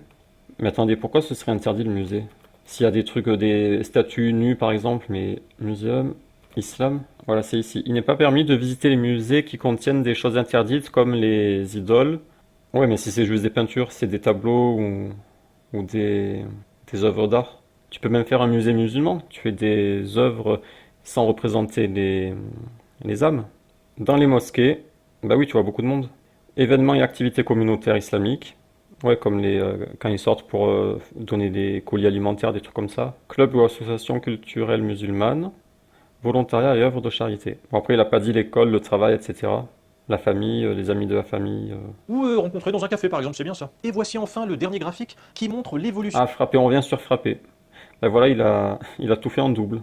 Speaker 1: Mais attendez, pourquoi ce serait interdit le musée? S'il y a des trucs, des statues nues par exemple, mais muséum, islam, voilà c'est ici. Il n'est pas permis de visiter les musées qui contiennent des choses interdites comme les idoles. Ouais, mais si c'est juste des peintures, c'est des tableaux ou des œuvres d'art. Tu peux même faire un musée musulman. Tu fais des œuvres sans représenter les âmes. Dans les mosquées, bah oui, tu vois beaucoup de monde. Événements et activités communautaires islamiques. Ouais, comme quand ils sortent pour donner des colis alimentaires, des trucs comme ça. Club ou association culturelle musulmane. Volontariat et œuvres de charité. Bon, après, il n'a pas dit l'école, le travail, etc. La famille, les amis de la famille.
Speaker 2: Ou rencontrer dans un café par exemple, c'est bien ça. Et voici enfin le dernier graphique qui montre l'évolution
Speaker 1: Ah, frapper, on revient sur frapper. Ben voilà, il a tout fait en double.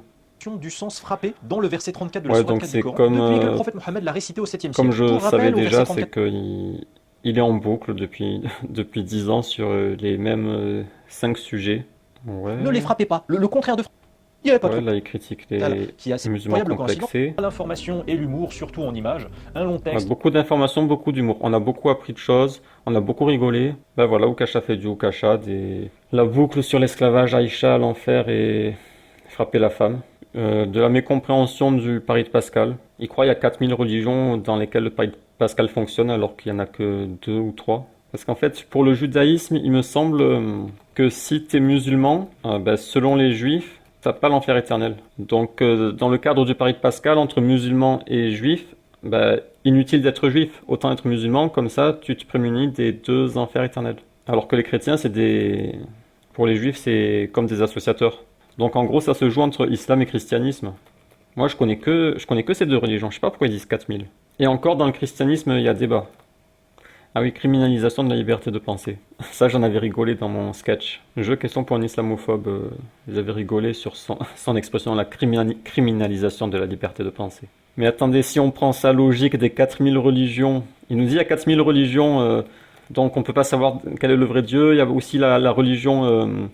Speaker 2: du sens frappé dans le verset 34 de la
Speaker 1: Ouais,
Speaker 2: sourate
Speaker 1: donc
Speaker 2: 4
Speaker 1: c'est
Speaker 2: du Coran,
Speaker 1: comme,
Speaker 2: depuis que le prophète Mohammed l'a récité au 7e siècle.
Speaker 1: comme je
Speaker 2: Pour rappel,
Speaker 1: savais
Speaker 2: au verset
Speaker 1: déjà,
Speaker 2: 34,
Speaker 1: c'est qu'il est en boucle depuis 10 ans sur les mêmes 5 sujets. Ouais.
Speaker 2: ne les frappez pas. Le contraire de frappe. Il n'y avait pas
Speaker 1: Ouais,
Speaker 2: trop.
Speaker 1: là, il critique
Speaker 2: Qui est assez
Speaker 1: musulmans
Speaker 2: incroyable coïncidence.
Speaker 1: complexés.
Speaker 2: L'information et l'humour, surtout en images. Un long
Speaker 1: On a
Speaker 2: texte.
Speaker 1: beaucoup d'informations, beaucoup d'humour. On a beaucoup appris de choses, on a beaucoup rigolé. Ben voilà, Oukasha fait du Oukasha, la boucle sur l'esclavage, Aïcha, l'enfer et frapper la femme. De la mécompréhension du pari de Pascal. Il croit qu'il y a 4000 religions dans lesquelles le pari de Pascal fonctionne alors qu'il n'y en a que 2 ou 3. Parce qu'en fait, pour le judaïsme, il me semble que si tu es musulman, selon les juifs, t'as pas l'enfer éternel. Donc, dans le cadre du pari de Pascal, entre musulmans et juifs, inutile d'être juif, autant être musulman, comme ça, tu te prémunis des 2 enfers éternels. Alors que les chrétiens, pour les juifs, c'est comme des associateurs. Donc, en gros, ça se joue entre islam et christianisme. Moi, je connais que ces 2 religions. Je sais pas pourquoi ils disent 4000. Et encore, dans le christianisme, il y a débat. Ah oui, criminalisation de la liberté de penser. Ça, j'en avais rigolé dans mon sketch. Jeu question pour un islamophobe. J'avais rigolé sur son expression, la criminalisation de la liberté de penser. Mais attendez, si on prend sa logique des 4000 religions, il nous dit il y a 4000 religions, donc on peut pas savoir quel est le vrai Dieu. Il y a aussi la religion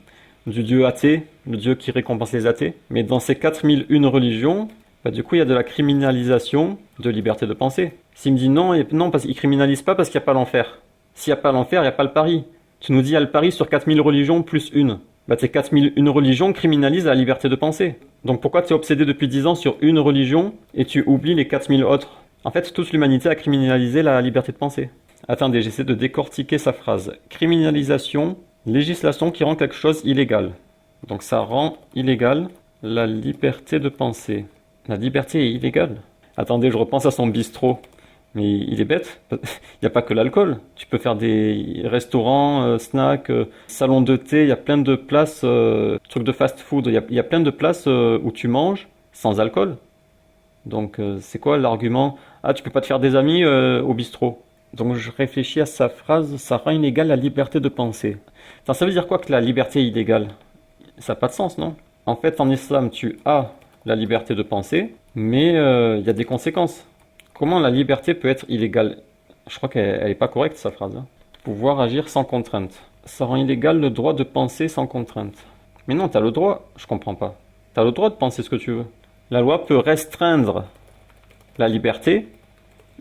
Speaker 1: du Dieu athée, le Dieu qui récompense les athées. Mais dans ces 4001 religions, du coup, il y a de la criminalisation de liberté de penser. S'il me dit non, non, parce qu'il criminalise pas parce qu'il n'y a pas l'enfer. S'il n'y a pas l'enfer, il n'y a pas le pari. Tu nous dis il y a le pari sur 4000 religions plus une. Tes 4001 religions criminalisent la liberté de penser. Donc pourquoi tu es obsédé depuis 10 ans sur une religion et tu oublies les 4000 autres? En fait, toute l'humanité a criminalisé la liberté de penser. Attendez, j'essaie de décortiquer sa phrase. Criminalisation, législation qui rend quelque chose illégal. Donc ça rend illégal la liberté de penser. La liberté est illégale. Attendez, je repense à son bistrot. Mais il est bête. Il n'y a pas que l'alcool. Tu peux faire des restaurants, snacks, salons de thé. Il y a plein de places, trucs de fast-food. Il y a plein de places où tu manges sans alcool. Donc c'est quoi l'argument? Ah, tu peux pas te faire des amis au bistrot. Donc je réfléchis à sa phrase. Ça rend illégale la liberté de penser. Attends, ça veut dire quoi que la liberté est illégale? Ça n'a pas de sens, non? En fait, en islam, tu as la liberté de penser, mais il y a des conséquences. Comment la liberté peut être illégale? Je crois qu'elle n'est pas correcte, sa phrase. Pouvoir agir sans contrainte. Ça rend illégal le droit de penser sans contrainte. Mais non, tu as le droit. Je comprends pas. Tu as le droit de penser ce que tu veux. La loi peut restreindre la liberté,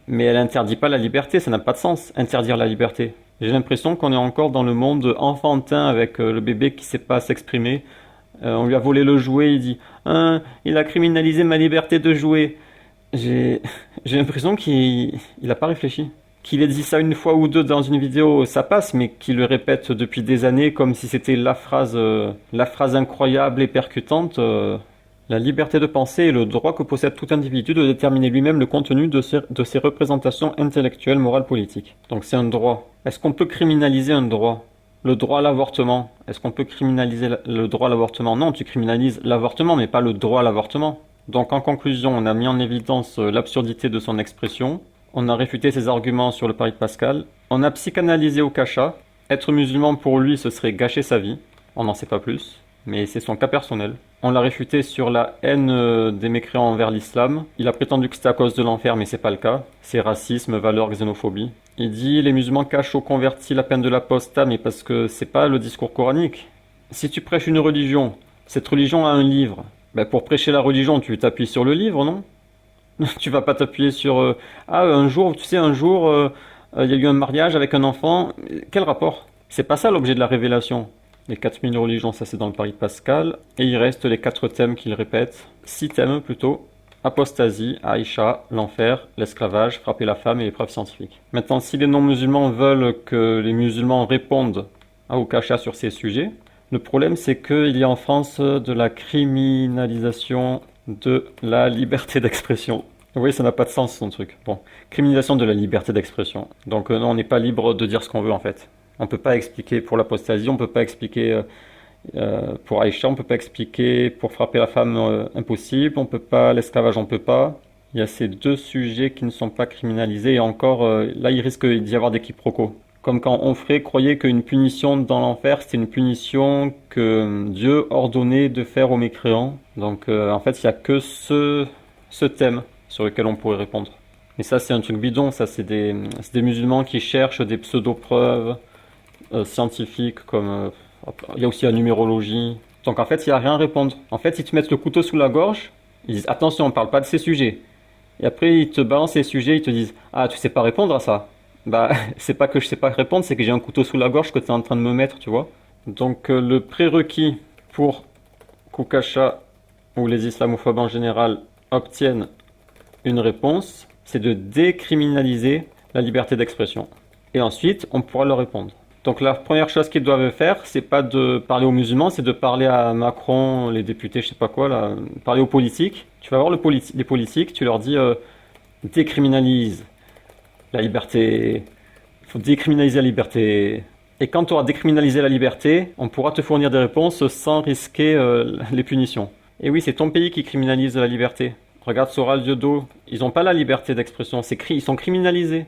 Speaker 1: mais elle interdit pas la liberté. Ça n'a pas de sens, interdire la liberté. J'ai l'impression qu'on est encore dans le monde enfantin avec le bébé qui sait pas s'exprimer. On lui a volé le jouet, il dit « il a criminalisé ma liberté de jouer ». J'ai l'impression qu'il n'a pas réfléchi. Qu'il ait dit ça une fois ou deux dans une vidéo, ça passe, mais qu'il le répète depuis des années comme si c'était la phrase incroyable et percutante. La liberté de penser est le droit que possède tout individu de déterminer lui-même le contenu de ses représentations intellectuelles, morales, politiques. Donc c'est un droit. Est-ce qu'on peut criminaliser un droit? Le droit à l'avortement. Est-ce qu'on peut criminaliser le droit à l'avortement? Non, tu criminalises l'avortement, mais pas le droit à l'avortement. Donc en conclusion, on a mis en évidence l'absurdité de son expression, on a réfuté ses arguments sur le pari de Pascal, on a psychanalysé Okasha, être musulman pour lui ce serait gâcher sa vie, on n'en sait pas plus, mais c'est son cas personnel. On l'a réfuté sur la haine des mécréants envers l'islam, il a prétendu que c'était à cause de l'enfer mais c'est pas le cas, c'est racisme, valeur, xénophobie. Il dit les musulmans cachent aux convertis la peine de l'apostat mais parce que c'est pas le discours coranique. Si tu prêches une religion, cette religion a un livre. Pour prêcher la religion, tu t'appuies sur le livre, non? Tu vas pas t'appuyer sur... un jour, il y a eu un mariage avec un enfant. Quel rapport? C'est pas ça l'objet de la révélation. Les 4000 religions, ça c'est dans le pari de Pascal. Et il reste les 4 thèmes qu'il répète. 6 thèmes plutôt. Apostasie, Aïcha, l'enfer, l'esclavage, frapper la femme et l'épreuve scientifique. Maintenant, si les non-musulmans veulent que les musulmans répondent à Okasha sur ces sujets, le problème, c'est qu'il y a en France de la criminalisation de la liberté d'expression. Vous voyez, ça n'a pas de sens, son truc. Bon, criminalisation de la liberté d'expression. Donc non, on n'est pas libre de dire ce qu'on veut, en fait. On peut pas expliquer pour l'apostasie, on peut pas expliquer pour Aïcha, on peut pas expliquer pour frapper la femme, impossible, on peut pas, l'esclavage, on peut pas. Il y a ces 2 sujets qui ne sont pas criminalisés, et encore, là, il risque d'y avoir des quiproquos. Comme quand Onfray croyait qu'une punition dans l'enfer, c'était une punition que Dieu ordonnait de faire aux mécréants. Donc en fait, il n'y a que ce thème sur lequel on pourrait répondre. Mais ça, c'est un truc bidon. Ça, c'est des musulmans qui cherchent des pseudo-preuves scientifiques, comme... il y a aussi la numérologie. Donc en fait, il n'y a rien à répondre. En fait, ils te mettent le couteau sous la gorge. Ils disent « Attention, on ne parle pas de ces sujets ». Et après, ils te balancent ces sujets. Ils te disent « Ah, tu sais pas répondre à ça ». C'est pas que je sais pas répondre, c'est que j'ai un couteau sous la gorge que tu es en train de me mettre, tu vois. Donc le prérequis pour qu'Okasha ou les islamophobes en général obtiennent une réponse, c'est de décriminaliser la liberté d'expression. Et ensuite, on pourra leur répondre. Donc la première chose qu'ils doivent faire, c'est pas de parler aux musulmans, c'est de parler à Macron, les députés, je sais pas quoi, là, parler aux politiques. Tu vas voir les politiques, tu leur dis décriminalise la liberté, il faut décriminaliser la liberté. Et quand tu auras décriminalisé la liberté, on pourra te fournir des réponses sans risquer les punitions. Et oui, c'est ton pays qui criminalise la liberté. Regarde Soral Diodo, ils n'ont pas la liberté d'expression, ils sont criminalisés.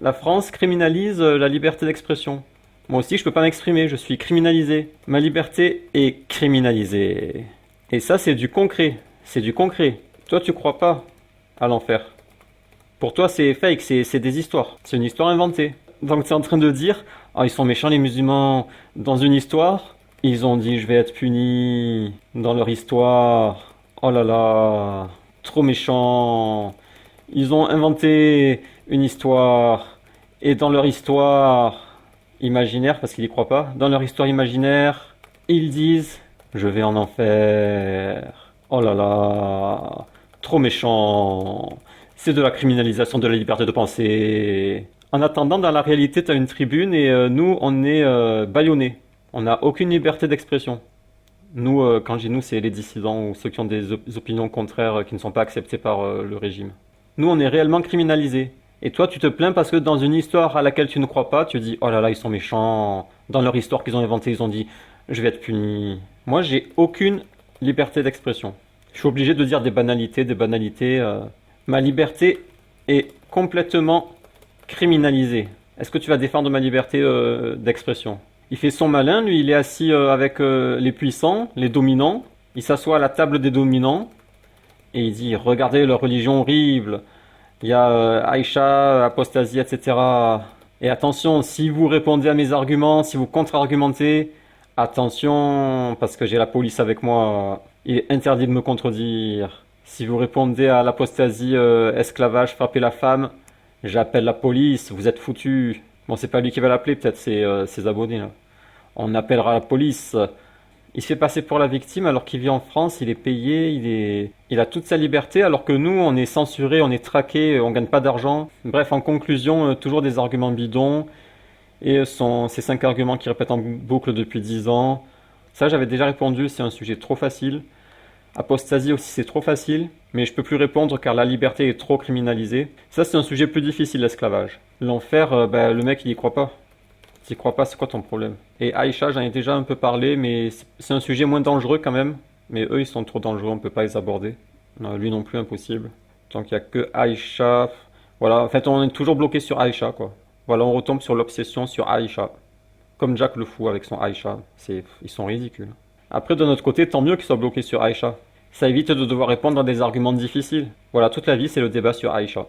Speaker 1: La France criminalise la liberté d'expression. Moi aussi, je peux pas m'exprimer, je suis criminalisé. Ma liberté est criminalisée. Et ça, c'est du concret. C'est du concret. Toi, tu crois pas à l'enfer. Pour toi, c'est fake, c'est des histoires. C'est une histoire inventée. Donc, tu es en train de dire, ah, ils sont méchants les musulmans. Dans une histoire, ils ont dit, je vais être puni. Dans leur histoire. Oh là là, trop méchants. Ils ont inventé une histoire. Et dans leur histoire imaginaire, parce qu'ils n'y croient pas, dans leur histoire imaginaire, ils disent je vais en enfer. Oh là là, trop méchant. C'est de la criminalisation de la liberté de penser. En attendant, dans la réalité, tu as une tribune et nous, on est bâillonnés. On n'a aucune liberté d'expression. Nous, quand je dis nous, c'est les dissidents ou ceux qui ont des opinions contraires qui ne sont pas acceptées par le régime. Nous, on est réellement criminalisés. Et toi, tu te plains parce que dans une histoire à laquelle tu ne crois pas, tu dis « Oh là là, ils sont méchants. » Dans leur histoire qu'ils ont inventée, ils ont dit « Je vais être puni. » Moi, j'ai aucune liberté d'expression. Je suis obligé de dire des banalités, Ma liberté est complètement criminalisée. Est-ce que tu vas défendre ma liberté d'expression? Il fait son malin, lui, il est assis avec les puissants, les dominants. Il s'assoit à la table des dominants et il dit « Regardez leur religion horrible. » Il y a Aïcha, apostasie, etc. Et attention, si vous répondez à mes arguments, si vous contre-argumentez, attention, parce que j'ai la police avec moi, il est interdit de me contredire. Si vous répondez à l'apostasie, esclavage, frapper la femme, j'appelle la police, vous êtes foutus. Bon, c'est pas lui qui va l'appeler, peut-être c'est ses abonnés, là. On appellera la police. Il se fait passer pour la victime alors qu'il vit en France, il est payé, il a toute sa liberté alors que nous, on est censuré, on est traqué, on gagne pas d'argent. Bref, en conclusion, toujours des arguments bidons et ces 5 arguments qui répètent en boucle depuis 10 ans. Ça, j'avais déjà répondu, c'est un sujet trop facile. Apostasie aussi, c'est trop facile, mais je peux plus répondre car la liberté est trop criminalisée. Ça, c'est un sujet plus difficile, l'esclavage. L'enfer, le mec, il y croit pas. T'y crois pas, c'est quoi ton problème? Et Aïcha, j'en ai déjà un peu parlé, mais c'est un sujet moins dangereux quand même. Mais eux, ils sont trop dangereux, on peut pas les aborder. Non, lui non plus, impossible. Donc il y a que Aïcha. Voilà, en fait, on est toujours bloqué sur Aïcha, quoi. Voilà, on retombe sur l'obsession sur Aïcha. Comme Jack le Fou avec son Aïcha. Ils sont ridicules. Après, de notre côté, tant mieux qu'ils soient bloqués sur Aïcha. Ça évite de devoir répondre à des arguments difficiles. Voilà, toute la vie, c'est le débat sur Aïcha.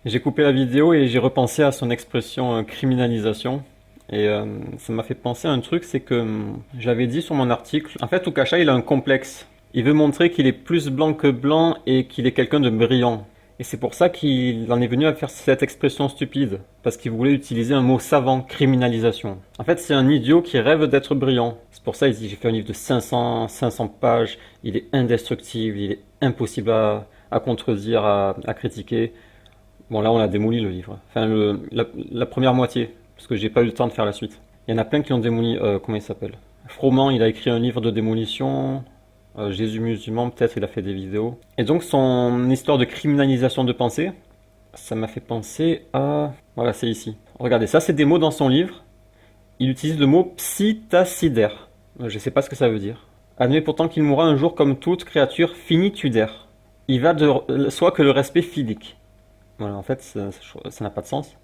Speaker 1: J'ai coupé la vidéo et j'ai repensé à son expression criminalisation. Et ça m'a fait penser à un truc, c'est que j'avais dit sur mon article, en fait, Ukasha, il a un complexe. Il veut montrer qu'il est plus blanc que blanc et qu'il est quelqu'un de brillant. Et c'est pour ça qu'il en est venu à faire cette expression stupide. Parce qu'il voulait utiliser un mot savant, criminalisation. En fait, c'est un idiot qui rêve d'être brillant. C'est pour ça qu'il dit, j'ai fait un livre de 500 pages, il est indestructible, il est impossible à contredire, à critiquer. Bon, là, on a démoli le livre. Enfin, la première moitié, parce que j'ai pas eu le temps de faire la suite. Il y en a plein qui l'ont démoli. Comment il s'appelle? Froment, il a écrit un livre de démolition. Jésus musulman, peut-être, il a fait des vidéos. Et donc, son histoire de criminalisation de pensée, ça m'a fait penser à... Voilà, c'est ici. Regardez, ça, c'est des mots dans son livre. Il utilise le mot psittacidaire. Je sais pas ce que ça veut dire. Admet pourtant qu'il mourra un jour comme toute créature finitudaire. Il va de soi que le respect physique. Voilà, en fait, ça n'a pas de sens.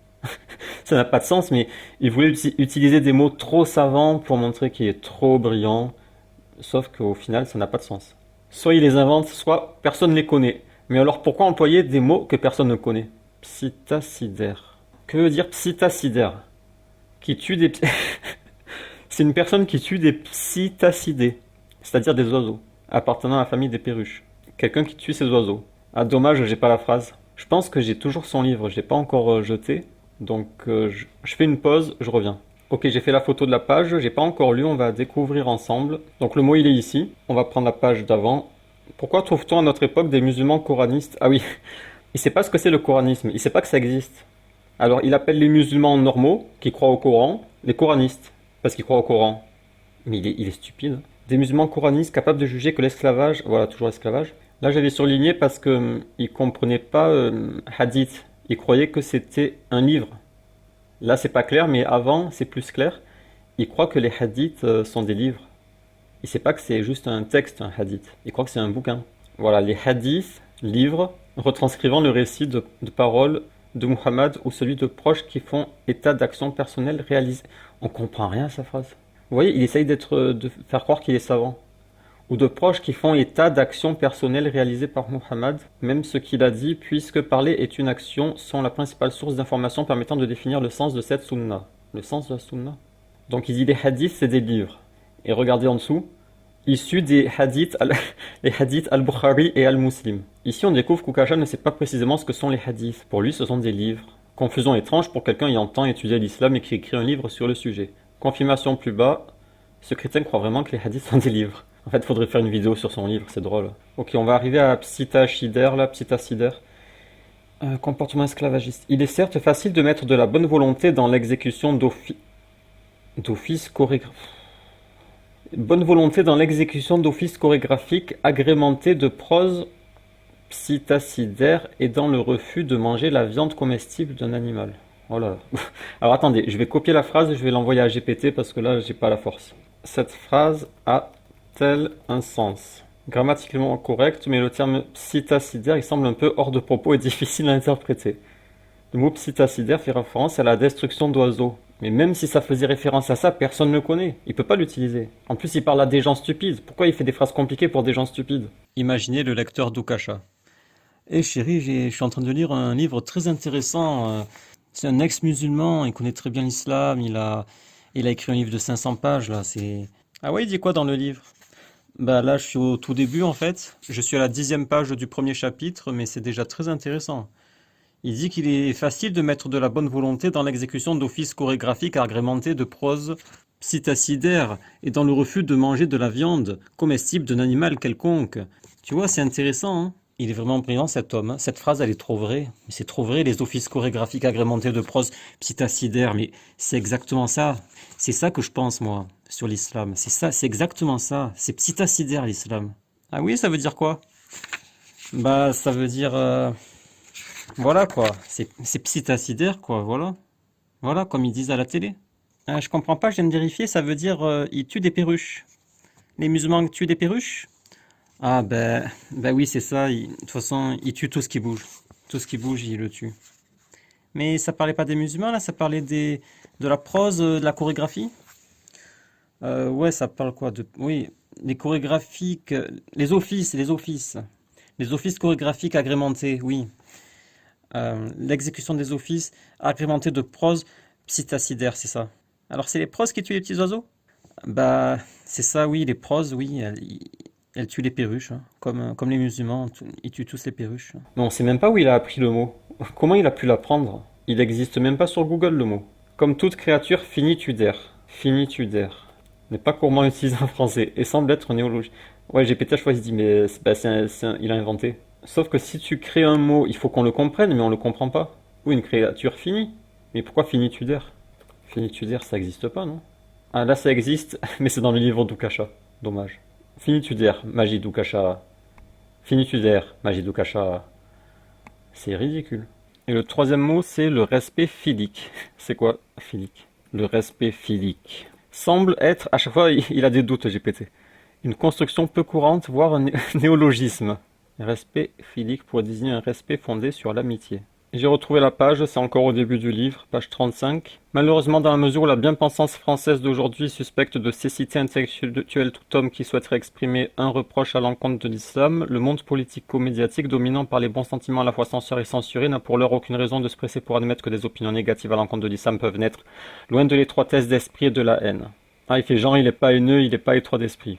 Speaker 1: Ça n'a pas de sens, mais il voulait utiliser des mots trop savants pour montrer qu'il est trop brillant. Sauf qu'au final, ça n'a pas de sens. Soit il les invente, soit personne ne les connaît. Mais alors pourquoi employer des mots que personne ne connaît? Psittacidaire. Que veut dire psittacidaire? Qui tue des... C'est une personne qui tue des psittacidés, c'est-à-dire des oiseaux, appartenant à la famille des perruches. Quelqu'un qui tue ces oiseaux. Ah dommage, j'ai pas la phrase. Je pense que j'ai toujours son livre, je l'ai pas encore jeté. Donc je fais une pause, je reviens. Ok, j'ai fait la photo de la page, j'ai pas encore lu, on va découvrir ensemble. Donc le mot il est ici, on va prendre la page d'avant Pourquoi trouve-t-on à notre époque des musulmans coranistes? Ah oui, il sait pas ce que c'est le coranisme, il sait pas que ça existe. Alors il appelle les musulmans normaux, qui croient au Coran, les coranistes, parce qu'ils croient au Coran. Mais il est stupide. Des musulmans coranistes capables de juger que l'esclavage, voilà, toujours esclavage. Là j'avais surligné parce que il comprenait pas hadith. Il croyait que c'était un livre. Là c'est pas clair, mais avant c'est plus clair. Il croit que les hadiths sont des livres. Il sait pas que c'est juste un texte, un hadith. Il croit que c'est un bouquin. Voilà, les hadiths, livres, retranscrivant le récit de paroles de Muhammad ou celui de proches qui font état d'actions personnelles réalisées. On comprend rien à sa phrase. Vous voyez, il essaye de faire croire qu'il est savant. Ou de proches qui font état d'actions personnelles réalisées par Muhammad, même ce qu'il a dit, puisque parler est une action, sont la principale source d'information permettant de définir le sens de cette sunna. Le sens de la sunna. Donc il dit les hadiths, c'est des livres. Et regardez en dessous, issus des hadiths, les hadiths al-Bukhari et al-Muslim. Ici, on découvre qu'Ukasha ne sait pas précisément ce que sont les hadiths. Pour lui, ce sont des livres. Confusion étrange pour quelqu'un ayant tant étudié l'islam et qui écrit un livre sur le sujet. Confirmation plus bas, ce chrétien croit vraiment que les hadiths sont des livres. En fait, il faudrait faire une vidéo sur son livre, c'est drôle. Ok, on va arriver à Psittacider, là, Psittacider. Comportement esclavagiste. Il est certes facile de mettre de la bonne volonté dans l'exécution d'office chorégraphique. Bonne volonté dans l'exécution d'offices chorégraphiques agrémentés de prose psittacidaire et dans le refus de manger la viande comestible d'un animal. Oh là. Alors attendez, je vais copier la phrase et je vais l'envoyer à GPT parce que là, j'ai pas la force. Cette phrase a-t-elle un sens? Grammaticalement correct, mais le terme psittacidaire, il semble un peu hors de propos et difficile à interpréter. Le mot psittacidaire fait référence à la destruction d'oiseaux. Mais même si ça faisait référence à ça, personne ne le connaît. Il peut pas l'utiliser. En plus, il parle à des gens stupides. Pourquoi il fait des phrases compliquées pour des gens stupides? Imaginez le lecteur d'Ukasha. Eh chérie, je suis en train de lire un livre très intéressant. C'est un ex-musulman, il connaît très bien l'islam. Il a écrit un livre de 500 pages là. Ah ouais, il dit quoi dans le livre? Bah là, je suis au tout début en fait. Je suis à la 10e page du premier chapitre, mais c'est déjà très intéressant. Il dit qu'il est facile de mettre de la bonne volonté dans l'exécution d'offices chorégraphiques agrémentés de prose psittacidaire et dans le refus de manger de la viande comestible d'un animal quelconque. Tu vois, c'est intéressant, hein. Il est vraiment brillant cet homme, hein. Cette phrase, elle est trop vraie. Mais c'est trop vrai, les offices chorégraphiques agrémentés de prose psittacidaire. Mais c'est exactement ça. C'est ça que je pense, moi, sur l'islam. C'est ça, c'est exactement ça. C'est psittacidaire, l'islam. Ah oui, ça veut dire quoi? Bah, ça veut dire... Voilà quoi, c'est psittacidaire quoi, voilà. Voilà, comme ils disent à la télé. Je comprends pas, je viens de vérifier, ça veut dire ils tuent des perruches. Les musulmans tuent des perruches? Ah ben oui, c'est ça, de toute façon, ils tuent tout ce qui bouge. Tout ce qui bouge, ils le tuent. Mais ça parlait pas des musulmans là, ça parlait de la prose, de la chorégraphie? Ouais, ça parle quoi de... Oui, les chorégraphiques, les offices, les offices. Les offices chorégraphiques agrémentés, oui. L'exécution des offices agrémentée de prose psittacidaire, c'est ça. Alors c'est les proses qui tuent les petits oiseaux? Bah c'est ça, oui, les proses, oui, elles tuent les perruches, hein. Comme les musulmans, ils tuent tous les perruches. Mais on sait même pas où il a appris le mot. Comment il a pu l'apprendre? Il n'existe même pas sur Google le mot. Comme toute créature finitudaire. Finitudaire. N'est pas couramment utilisé en français et semble être néologique. Ouais, GPT, je crois, il se dit, mais il a inventé. Sauf que si tu crées un mot, il faut qu'on le comprenne, mais on le comprend pas. Ou une créature finie. Mais pourquoi finitudaire? Finitudaire, ça existe pas, non? Ah, là, ça existe, mais c'est dans le livre d'Ukasha. Dommage. Finitudaire, magie d'Ukasha. Finitudaire, magie d'Ukasha. C'est ridicule. Et le troisième mot, c'est le respect philique. C'est quoi, philique? Le respect philique. Semble être, à chaque fois, il a des doutes, GPT. Une construction peu courante, voire un néologisme. Respect philique pour désigner un respect fondé sur l'amitié. J'ai retrouvé la page, c'est encore au début du livre, page 35. Malheureusement, dans la mesure où la bien-pensance française d'aujourd'hui suspecte de cécité intellectuelle tout homme qui souhaiterait exprimer un reproche à l'encontre de l'islam, le monde politico-médiatique dominant par les bons sentiments à la fois censeurs et censurés n'a pour l'heure aucune raison de se presser pour admettre que des opinions négatives à l'encontre de l'islam peuvent naître loin de l'étroitesse d'esprit et de la haine. Ah, il fait genre, il est pas haineux, il est pas étroit d'esprit.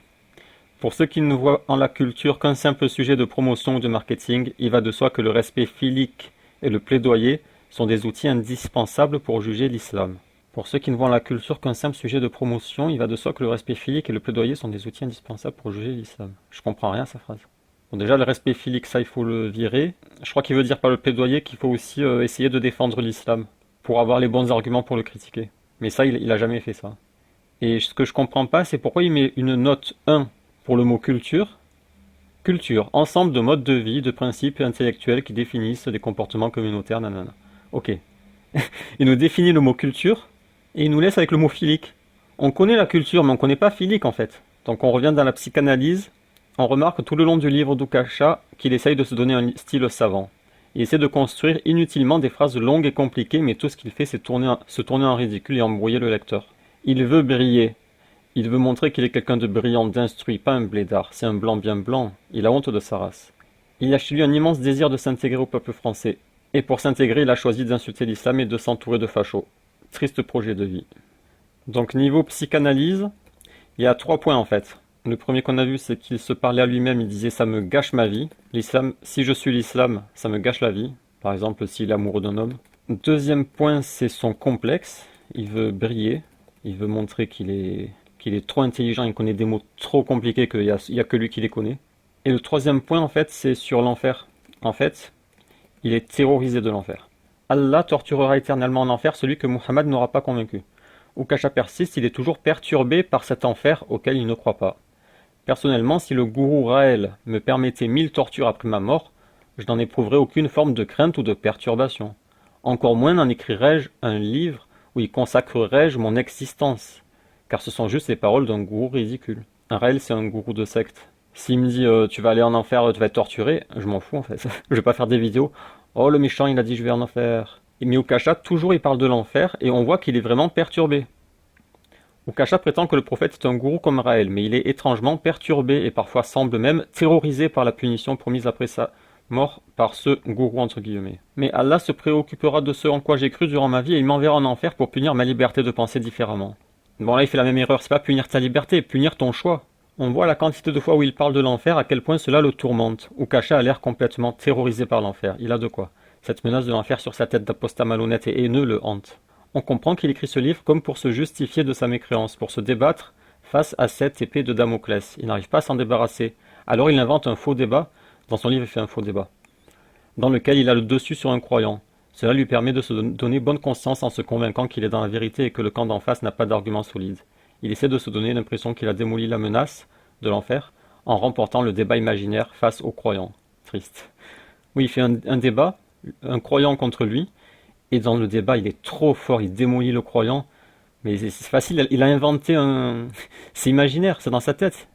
Speaker 1: Pour ceux qui ne voient en la culture qu'un simple sujet de promotion ou de marketing, il va de soi que le respect philique et le plaidoyer sont des outils indispensables pour juger l'islam. Pour ceux qui ne voient en la culture qu'un simple sujet de promotion, il va de soi que le respect philique et le plaidoyer sont des outils indispensables pour juger l'islam. Je comprends rien à sa phrase. Bon, déjà, le respect philique, ça, il faut le virer. Je crois qu'il veut dire par le plaidoyer qu'il faut aussi essayer de défendre l'islam pour avoir les bons arguments pour le critiquer. Mais ça, il a jamais fait ça. Et ce que je comprends pas, c'est pourquoi il met une note 1 pour le mot culture. Culture, ensemble de modes de vie, de principes intellectuels qui définissent des comportements communautaires, nanana. Ok. Il nous définit le mot culture et il nous laisse avec le mot philique. On connaît la culture, mais on connaît pas philique en fait. Donc on revient dans la psychanalyse. On remarque tout le long du livre d'Ukasha qu'il essaye de se donner un style savant. Il essaie de construire inutilement des phrases longues et compliquées, mais tout ce qu'il fait, c'est se tourner en ridicule et embrouiller le lecteur. Il veut briller. Il veut montrer qu'il est quelqu'un de brillant, d'instruit, pas un blédard. C'est un blanc bien blanc. Il a honte de sa race. Il a chez lui un immense désir de s'intégrer au peuple français. Et pour s'intégrer, il a choisi d'insulter l'islam et de s'entourer de fachos. Triste projet de vie. Donc niveau psychanalyse, il y a 3 points en fait. Le premier qu'on a vu, c'est qu'il se parlait à lui-même, il disait ça me gâche ma vie. L'islam, si je suis l'islam, ça me gâche la vie. Par exemple, s'il est amoureux d'un homme. Deuxième point, c'est son complexe. Il veut briller. Il veut montrer qu'il est trop intelligent, il connaît des mots trop compliqués qu'il y a que lui qui les connaît. Et le troisième point, en fait, c'est sur l'enfer. En fait, il est terrorisé de l'enfer. Allah torturera éternellement en enfer celui que Muhammad n'aura pas convaincu. Ukasha persiste, il est toujours perturbé par cet enfer auquel il ne croit pas. Personnellement, si le gourou Raël me permettait 1000 tortures après ma mort, je n'en éprouverais aucune forme de crainte ou de perturbation. Encore moins n'en écrirais-je un livre où y consacrerais-je mon existence, car ce sont juste les paroles d'un gourou ridicule. Un Raël, c'est un gourou de secte. S'il me dit tu vas aller en enfer, tu vas être torturé, je m'en fous en fait. Je vais pas faire des vidéos. Oh le méchant, il a dit je vais en enfer. Mais Ukasha, toujours il parle de l'enfer et on voit qu'il est vraiment perturbé. Ukasha prétend que le prophète est un gourou comme Raël, mais il est étrangement perturbé et parfois semble même terrorisé par la punition promise après sa mort par ce gourou entre guillemets. Mais Allah se préoccupera de ce en quoi j'ai cru durant ma vie et il m'enverra en enfer pour punir ma liberté de penser différemment. Bon là il fait la même erreur, c'est pas punir ta liberté, punir ton choix. On voit la quantité de fois où il parle de l'enfer, à quel point cela le tourmente. Ukasha a l'air complètement terrorisé par l'enfer, il a de quoi. Cette menace de l'enfer sur sa tête d'apostat malhonnête et haineux le hante. On comprend qu'il écrit ce livre comme pour se justifier de sa mécréance, pour se débattre face à cette épée de Damoclès. Il n'arrive pas à s'en débarrasser. Alors il invente un faux débat, dans son livre il fait un faux débat, dans lequel il a le dessus sur un croyant. Cela lui permet de se donner bonne conscience en se convainquant qu'il est dans la vérité et que le camp d'en face n'a pas d'argument solide. Il essaie de se donner l'impression qu'il a démoli la menace de l'enfer en remportant le débat imaginaire face aux croyants. Triste. Oui, il fait un débat, un croyant contre lui, et dans le débat, il est trop fort, il démolit le croyant. Mais c'est facile, il a inventé un... C'est imaginaire, c'est dans sa tête.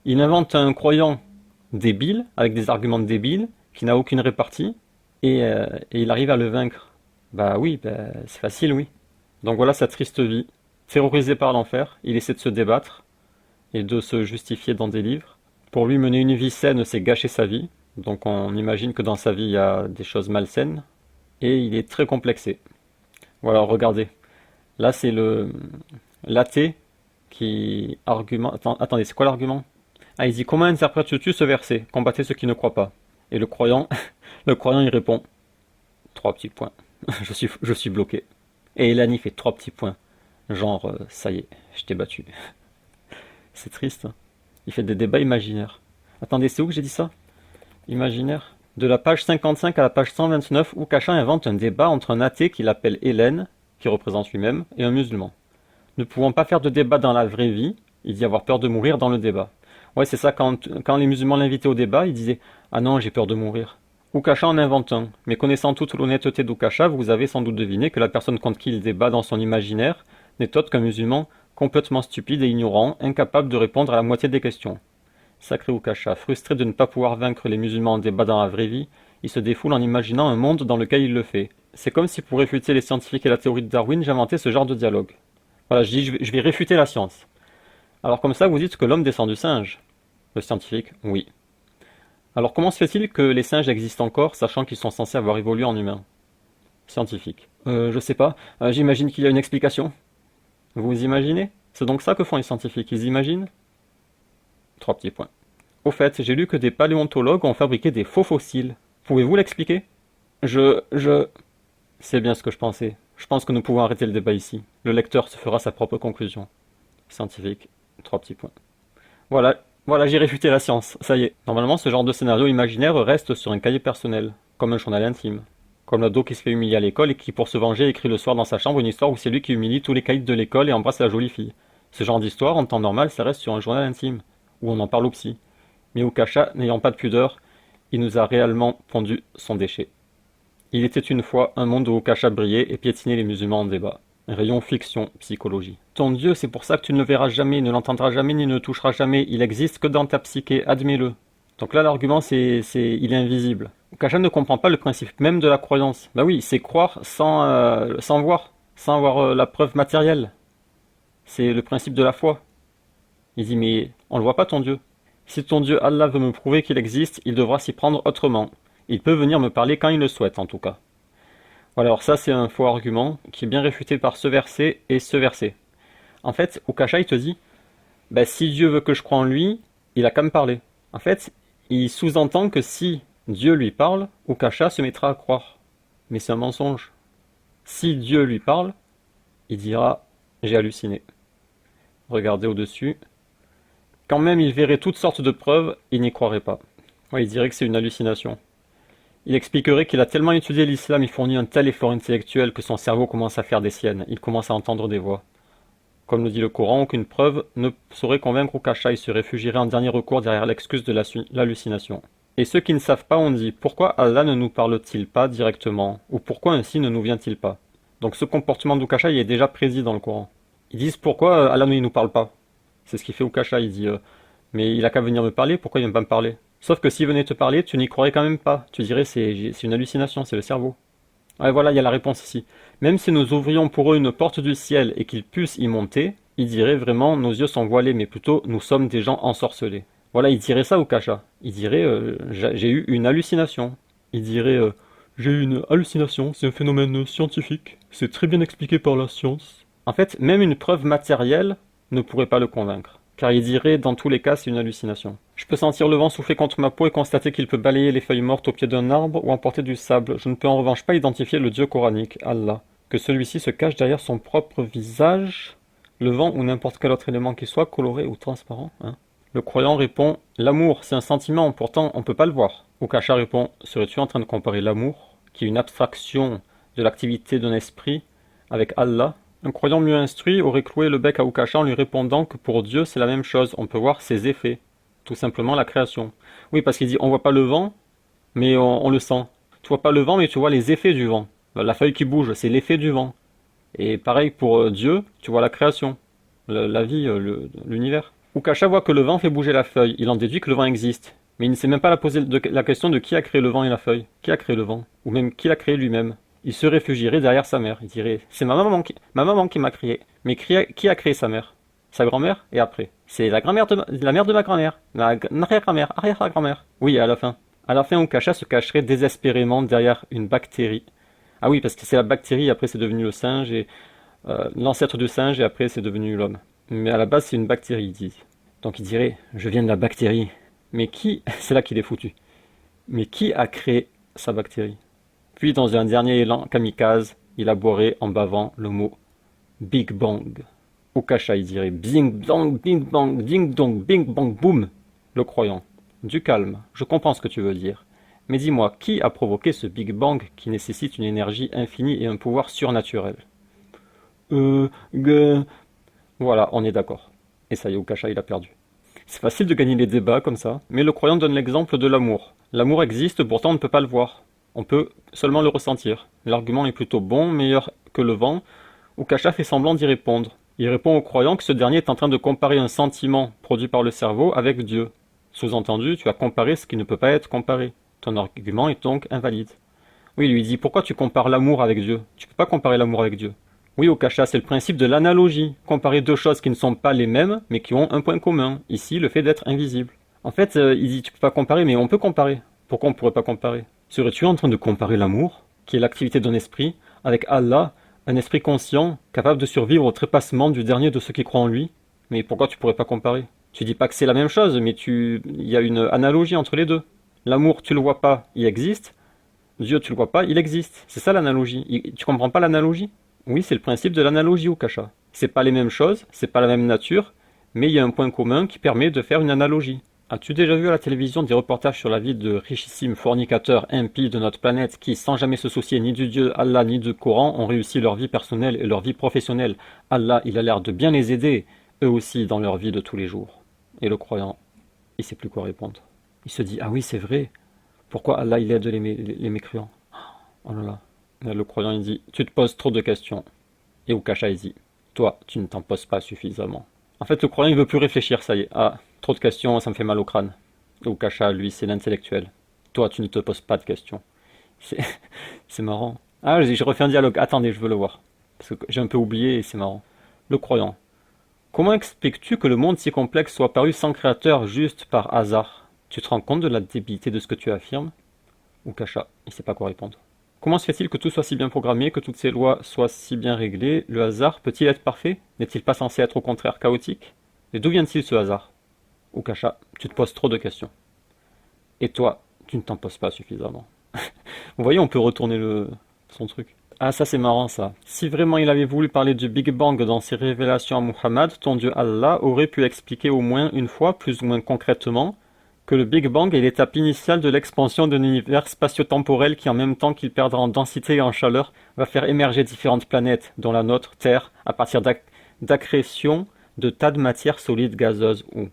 Speaker 1: Il invente un croyant débile, avec des arguments débiles, qui n'a aucune répartie, et il arrive à le vaincre. Bah oui, c'est facile, oui. Donc voilà sa triste vie. Terrorisé par l'enfer, il essaie de se débattre, et de se justifier dans des livres. Pour lui, mener une vie saine, c'est gâcher sa vie. Donc on imagine que dans sa vie, il y a des choses malsaines. Et il est très complexé. Voilà, regardez. Là, c'est l'athée qui argumente... Attendez, c'est quoi l'argument? Ah, il dit, comment interprètes-tu ce verset? Combattez ceux qui ne croient pas. Et le croyant, le croyant, il répond, 3 petits points. je suis bloqué. Et Elani fait 3 petits points. Genre, ça y est, je t'ai battu. C'est triste. Hein. Il fait des débats imaginaires. Attendez, c'est où que j'ai dit ça? Imaginaire. De la page 55 à la page 129, Ukasha invente un débat entre un athée qu'il appelle Hélène, qui représente lui-même, et un musulman. Ne pouvant pas faire de débat dans la vraie vie, il dit avoir peur de mourir dans le débat. Ouais, c'est ça, quand les musulmans l'invitaient au débat, il disait « Ah non, j'ai peur de mourir ». Ukasha en invente un, mais connaissant toute l'honnêteté d'Ukasha, vous avez sans doute deviné que la personne contre qui il débat dans son imaginaire n'est autre qu'un musulman complètement stupide et ignorant, incapable de répondre à la moitié des questions. Sacré Ukasha, frustré de ne pas pouvoir vaincre les musulmans en débat dans la vraie vie, il se défoule en imaginant un monde dans lequel il le fait. C'est comme si pour réfuter les scientifiques et la théorie de Darwin, j'inventais ce genre de dialogue. Voilà, je vais réfuter la science. Alors comme ça, vous dites que l'homme descend du singe. Le scientifique, oui. Alors comment se fait-il que les singes existent encore, sachant qu'ils sont censés avoir évolué en humains? Scientifique. Je sais pas, j'imagine qu'il y a une explication. Vous imaginez? C'est donc ça que font les scientifiques, ils imaginent? 3 petits points. Au fait, j'ai lu que des paléontologues ont fabriqué des faux fossiles. Pouvez-vous l'expliquer? C'est bien ce que je pensais. Je pense que nous pouvons arrêter le débat ici. Le lecteur se fera sa propre conclusion. Scientifique, 3 petits points. Voilà, Voilà, j'ai réfuté la science, ça y est. Normalement, ce genre de scénario imaginaire reste sur un cahier personnel, comme un journal intime. Comme l'ado qui se fait humilier à l'école et qui, pour se venger, écrit le soir dans sa chambre une histoire où c'est lui qui humilie tous les caïds de l'école et embrasse la jolie fille. Ce genre d'histoire, en temps normal, ça reste sur un journal intime, où on en parle au psy. Mais Ukasha, n'ayant pas de pudeur, il nous a réellement pondu son déchet. Il était une fois un monde où Ukasha brillait et piétinait les musulmans en débat. Rayon fiction, psychologie. Ton Dieu, c'est pour ça que tu ne le verras jamais, ne l'entendras jamais, ni ne le toucheras jamais. Il existe que dans ta psyché, admets-le. Donc là, l'argument, il est invisible. Ukasha ne comprend pas le principe même de la croyance. Bah oui, c'est croire sans avoir la preuve matérielle. C'est le principe de la foi. Il dit, mais on le voit pas ton Dieu. Si ton Dieu Allah veut me prouver qu'il existe, il devra s'y prendre autrement. Il peut venir me parler quand il le souhaite, en tout cas. Voilà, alors ça c'est un faux argument qui est bien réfuté par ce verset et ce verset. En fait, Ukasha il te dit, bah, si Dieu veut que je croie en lui, il a qu'à me parler. En fait, il sous-entend que si Dieu lui parle, Ukasha se mettra à croire. Mais c'est un mensonge. Si Dieu lui parle, il dira, j'ai halluciné. Regardez au-dessus. Quand même il verrait toutes sortes de preuves, il n'y croirait pas. Ouais, il dirait que c'est une hallucination. Il expliquerait qu'il a tellement étudié l'islam et fourni un tel effort intellectuel que son cerveau commence à faire des siennes, il commence à entendre des voix. Comme le dit le Coran, aucune preuve ne saurait convaincre Ukasha, il se réfugierait en dernier recours derrière l'excuse de l'hallucination. Et ceux qui ne savent pas ont dit, pourquoi Allah ne nous parle-t-il pas directement? Ou pourquoi ainsi ne nous vient-il pas? Donc ce comportement d'Ukasha il est déjà prédit dans le Coran. Ils disent, pourquoi Allah ne nous parle pas? C'est ce qu'il fait Ukasha, il dit, mais il a qu'à venir me parler, pourquoi il ne vient pas me parler? Sauf que s'il venait te parler, tu n'y croirais quand même pas. Tu dirais c'est une hallucination, c'est le cerveau. Ouais, voilà, il y a la réponse ici. Même si nous ouvrions pour eux une porte du ciel et qu'ils puissent y monter, ils diraient vraiment nos yeux sont voilés, mais plutôt nous sommes des gens ensorcelés. Voilà, il dirait ça au Kasha. Il dirait j'ai eu une hallucination. Il dirait j'ai eu une hallucination, c'est un phénomène scientifique, c'est très bien expliqué par la science. En fait, même une preuve matérielle ne pourrait pas le convaincre. Car il dirait dans tous les cas c'est une hallucination. Je peux sentir le vent souffler contre ma peau et constater qu'il peut balayer les feuilles mortes au pied d'un arbre ou emporter du sable. Je ne peux en revanche pas identifier le Dieu coranique, Allah. Que celui-ci se cache derrière son propre visage, le vent ou n'importe quel autre élément qui soit coloré ou transparent. Hein. Le croyant répond, l'amour c'est un sentiment, pourtant on ne peut pas le voir. Ukasha répond, serais-tu en train de comparer l'amour, qui est une abstraction de l'activité d'un esprit, avec Allah? Un croyant mieux instruit aurait cloué le bec à Ukasha en lui répondant que pour Dieu c'est la même chose, on peut voir ses effets, tout simplement la création. Oui, parce qu'il dit on voit pas le vent, mais on le sent. Tu vois pas le vent, mais tu vois les effets du vent. La feuille qui bouge, c'est l'effet du vent. Et pareil pour Dieu, tu vois la création, la vie, l'univers. Ukasha voit que le vent fait bouger la feuille, il en déduit que le vent existe. Mais il ne sait même pas poser la question de qui a créé le vent et la feuille. Qui a créé le vent? Ou même qui l'a créé lui-même? Il se réfugierait derrière sa mère. Il dirait, c'est ma maman qui m'a créé. Mais qui a créé sa mère? Sa grand-mère? Et après? C'est la grand-mère la mère de ma grand-mère. Ma arrière-grand-mère, arrière-grand-mère. Oui, à la fin. À la fin, Ukasha se cacherait désespérément derrière une bactérie. Ah oui, parce que c'est la bactérie, après c'est devenu le singe, et l'ancêtre du singe, et après c'est devenu l'homme. Mais à la base, c'est une bactérie, il dit. Donc il dirait, je viens de la bactérie. Mais qui, c'est là qu'il est foutu. Mais qui a créé sa bactérie? Puis dans un dernier élan kamikaze, il aboierait en bavant le mot Big Bang. Ukasha il dirait bing bang, bing bang, ding dong, bing bang, boum. Le croyant. Du calme, je comprends ce que tu veux dire. Mais dis-moi, qui a provoqué ce Big Bang qui nécessite une énergie infinie et un pouvoir surnaturel? Euh, g... Voilà, on est d'accord. Et ça y est, Ukasha il a perdu. C'est facile de gagner les débats comme ça, mais le croyant donne l'exemple de l'amour. L'amour existe, pourtant on ne peut pas le voir. On peut seulement le ressentir. L'argument est plutôt bon, meilleur que le vent. Ukasha fait semblant d'y répondre. Il répond au croyant que ce dernier est en train de comparer un sentiment produit par le cerveau avec Dieu. Sous-entendu, tu as comparé ce qui ne peut pas être comparé. Ton argument est donc invalide. Oui, il lui dit, pourquoi tu compares l'amour avec Dieu? Tu peux pas comparer l'amour avec Dieu. Oui, Ukasha, c'est le principe de l'analogie. Comparer deux choses qui ne sont pas les mêmes, mais qui ont un point commun. Ici, le fait d'être invisible. En fait, il dit, tu peux pas comparer, mais on peut comparer. Pourquoi on pourrait pas comparer? Serais-tu en train de comparer l'amour, qui est l'activité d'un esprit, avec Allah, un esprit conscient, capable de survivre au trépassement du dernier de ceux qui croient en lui? Mais pourquoi tu pourrais pas comparer? Tu dis pas que c'est la même chose, mais il y a une analogie entre les deux. L'amour, tu le vois pas, il existe. Dieu, tu le vois pas, il existe. C'est ça l'analogie. Tu comprends pas l'analogie? Oui, c'est le principe de l'analogie, Ukasha. C'est pas les mêmes choses, c'est pas la même nature, Mais il y a un point commun qui permet de faire une analogie. As-tu déjà vu à la télévision des reportages sur la vie de richissimes fornicateurs impies de notre planète qui, sans jamais se soucier ni du Dieu Allah ni du Coran, ont réussi leur vie personnelle et leur vie professionnelle? Allah, il a l'air de bien les aider, eux aussi, dans leur vie de tous les jours. Et le croyant, il sait plus quoi répondre. Il se dit, ah oui, c'est vrai. Pourquoi Allah, il aide les mécréants? Oh là là. Et le croyant, il dit, tu te poses trop de questions. Et Ukasha, il dit, toi, tu ne t'en poses pas suffisamment. En fait, le croyant, il veut plus réfléchir, ça y est. Ah, trop de questions, ça me fait mal au crâne. Et Ukasha, lui, c'est l'intellectuel. Toi, tu ne te poses pas de questions. C'est c'est marrant. Ah, j'ai refait un dialogue. Attendez, je veux le voir. Parce que j'ai un peu oublié et c'est marrant. Le croyant. Comment expliques-tu que le monde si complexe soit paru sans créateur juste par hasard? Tu te rends compte de la débilité de ce que tu affirmes? Ukasha, il sait pas quoi répondre. Comment se fait-il que tout soit si bien programmé, que toutes ces lois soient si bien réglées? Le hasard peut-il être parfait? N'est-il pas censé être au contraire chaotique? Et d'où vient-il ce hasard? Ukasha, tu te poses trop de questions. Et toi, tu ne t'en poses pas suffisamment. Vous voyez, on peut retourner son truc. Ah, ça c'est marrant ça. Si vraiment il avait voulu parler du Big Bang dans ses révélations à Muhammad, ton Dieu Allah aurait pu expliquer au moins une fois, plus ou moins concrètement, que le Big Bang est l'étape initiale de l'expansion d'un univers spatio-temporel qui, en même temps qu'il perdra en densité et en chaleur, va faire émerger différentes planètes, dont la nôtre, Terre, à partir d'accrétion de tas de matières solides gazeuses ou...